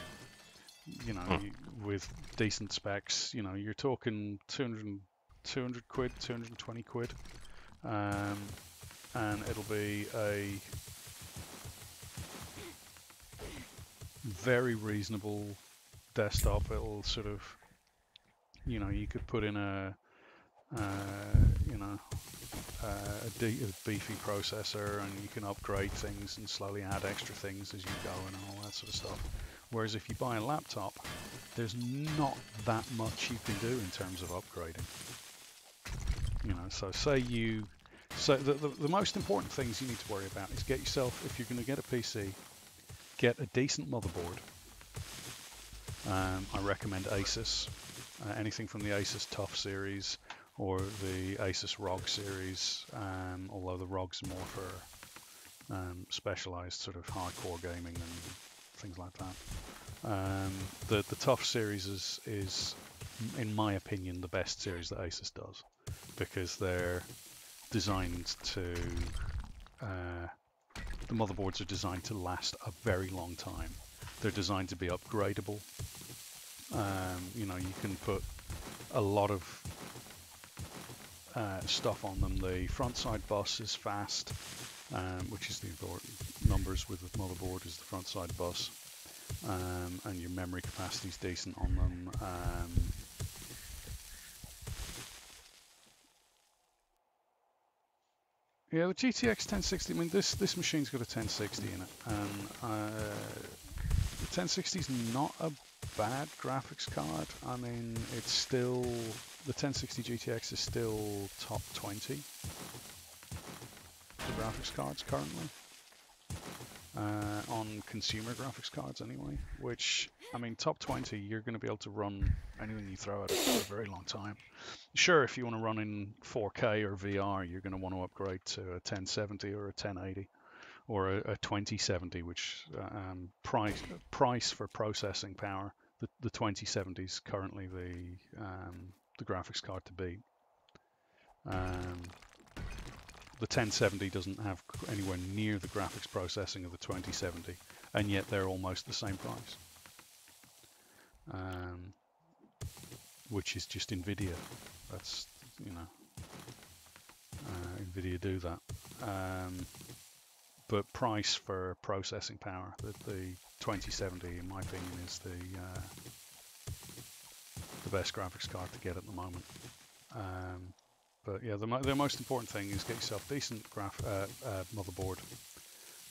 You know, with decent specs, you know, you're talking 200 quid, 220 quid, and it'll be a very reasonable desktop. It'll sort of, you know, you could put in a you know, a beefy processor, and you can upgrade things and slowly add extra things as you go and all that sort of stuff. Whereas if you buy a laptop, there's not that much you can do in terms of upgrading. You know, so the most important things you need to worry about is get yourself, if you're going to get a PC, get a decent motherboard. I recommend Asus, anything from the Asus TUF series or the Asus ROG series, although the ROG's more for specialized sort of hardcore gaming and things like that. The TUF series is, in my opinion, the best series that Asus does, because they're designed to, the motherboards are designed to last a very long time. They're designed to be upgradable. You know, you can put a lot of stuff on them. The front side bus is fast, which is the important numbers with the motherboard is the front side bus, and your memory capacity is decent on them. Yeah, the GTX 1060. I mean, this machine's got a 1060 in it, and the 1060 is not a bad graphics card. I mean, it's still, the 1060 GTX is still top 20 for graphics cards currently, on consumer graphics cards anyway, which, I mean, top 20, you're going to be able to run anything you throw at it for a very long time. Sure, if you want to run in 4K or VR, you're going to want to upgrade to a 1070 or a 1080. Or a 2070, which price for processing power, the 2070 is currently the graphics card to beat. The 1070 doesn't have anywhere near the graphics processing of the 2070, and yet they're almost the same price. Which is just NVIDIA. That's, you know, NVIDIA do that. But price for processing power, the 2070, in my opinion, is the best graphics card to get at the moment. But yeah, the most important thing is get yourself a decent motherboard,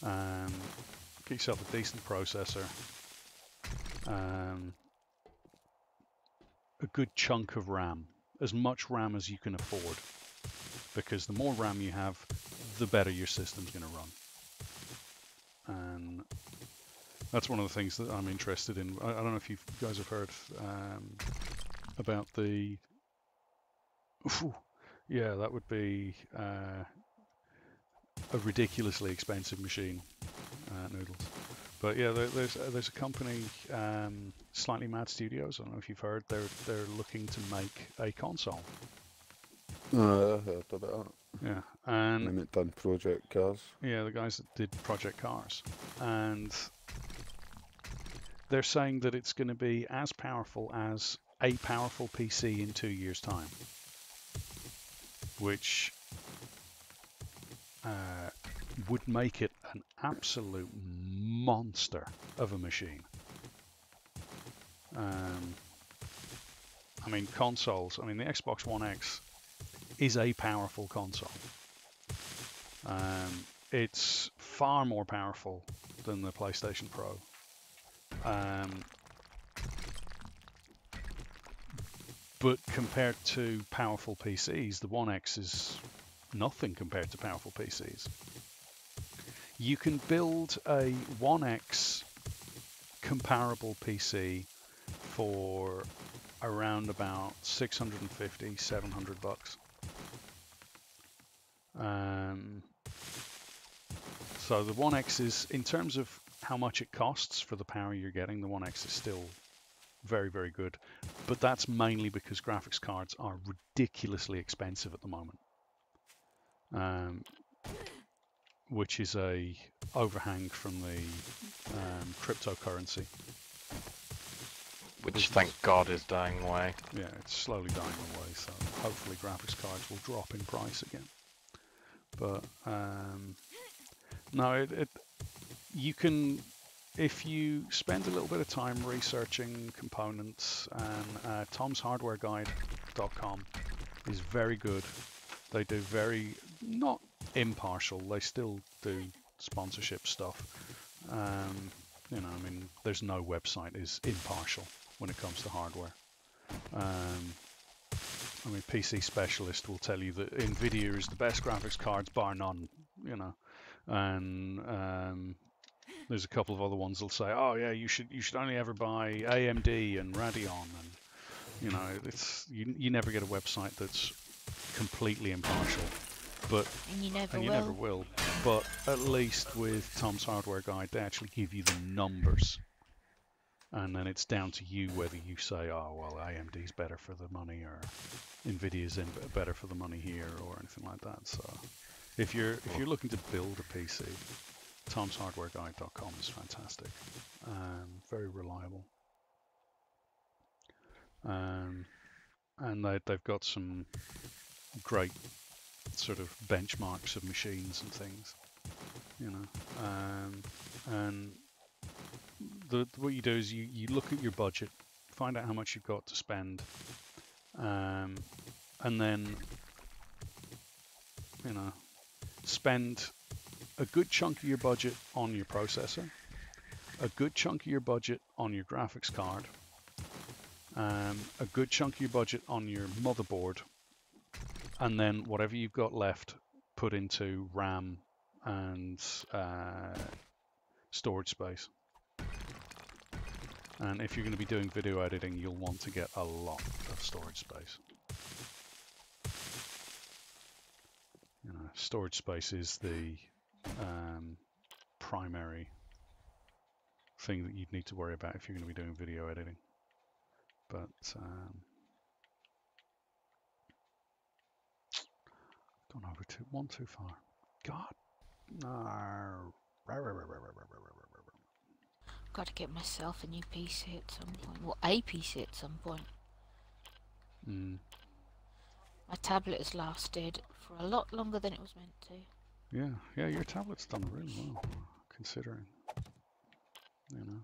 get yourself a decent processor, a good chunk of RAM, as much RAM as you can afford, because the more RAM you have, the better your system's going to run. And that's one of the things that I'm interested in. I don't know if you guys have heard about the... yeah, that would be a ridiculously expensive machine, Noodles. But yeah, there's a company, Slightly Mad Studios. I don't know if you've heard. They're looking to make a console. I heard about it. Yeah, and They done Project Cars. Yeah, the guys that did Project Cars, and they're saying that it's going to be as powerful as a powerful PC in 2 years' time, which would make it an absolute monster of a machine. I mean, consoles. I mean, the Xbox One X is a powerful console. It's far more powerful than the PlayStation Pro. But compared to powerful PCs, the One X is nothing compared to powerful PCs. You can build a One X comparable PC for around about 650, 700 bucks. So the One X is, in terms of how much it costs for the power you're getting, the One X is still very, very good. But that's mainly because graphics cards are ridiculously expensive at the moment, which is a overhang from the cryptocurrency. Which, thank God, is dying away. Yeah, it's slowly dying away, so hopefully graphics cards will drop in price again. But no, you can, if you spend a little bit of time researching components, and tomshardwareguide.com is very good They do very not impartial. They still do sponsorship stuff. You know, I mean, there's no website is impartial when it comes to hardware. I mean, PC Specialist will tell you that Nvidia is the best graphics cards, bar none. You know, and there's a couple of other ones that'll say, oh yeah, you should only ever buy AMD and Radeon, and you know, it's you never get a website that's completely impartial, but And you never and you will. never will. But at least with Tom's Hardware Guide, they actually give you the numbers, and then it's down to you whether you say, oh well, AMD's better for the money, or Nvidia's better for the money here, or anything like that. So if you're looking to build a PC, tomshardwareguide.com is fantastic, very reliable, and they've got some great sort of benchmarks of machines and things, you know, and what you do is you look at your budget, find out how much you've got to spend, and then, you know, spend a good chunk of your budget on your processor, a good chunk of your budget on your graphics card, a good chunk of your budget on your motherboard, and then whatever you've got left, put into RAM and storage space. And if you're going to be doing video editing, you'll want to get a lot of storage space. You know, storage space is the primary thing that you'd need to worry about if you're going to be doing video editing. But gone over too far. God. No. Got to get myself a new PC at some point. Well, a PC at some point. Mm. My tablet has lasted for a lot longer than it was meant to. Yeah, your tablet's done really well, considering. You know.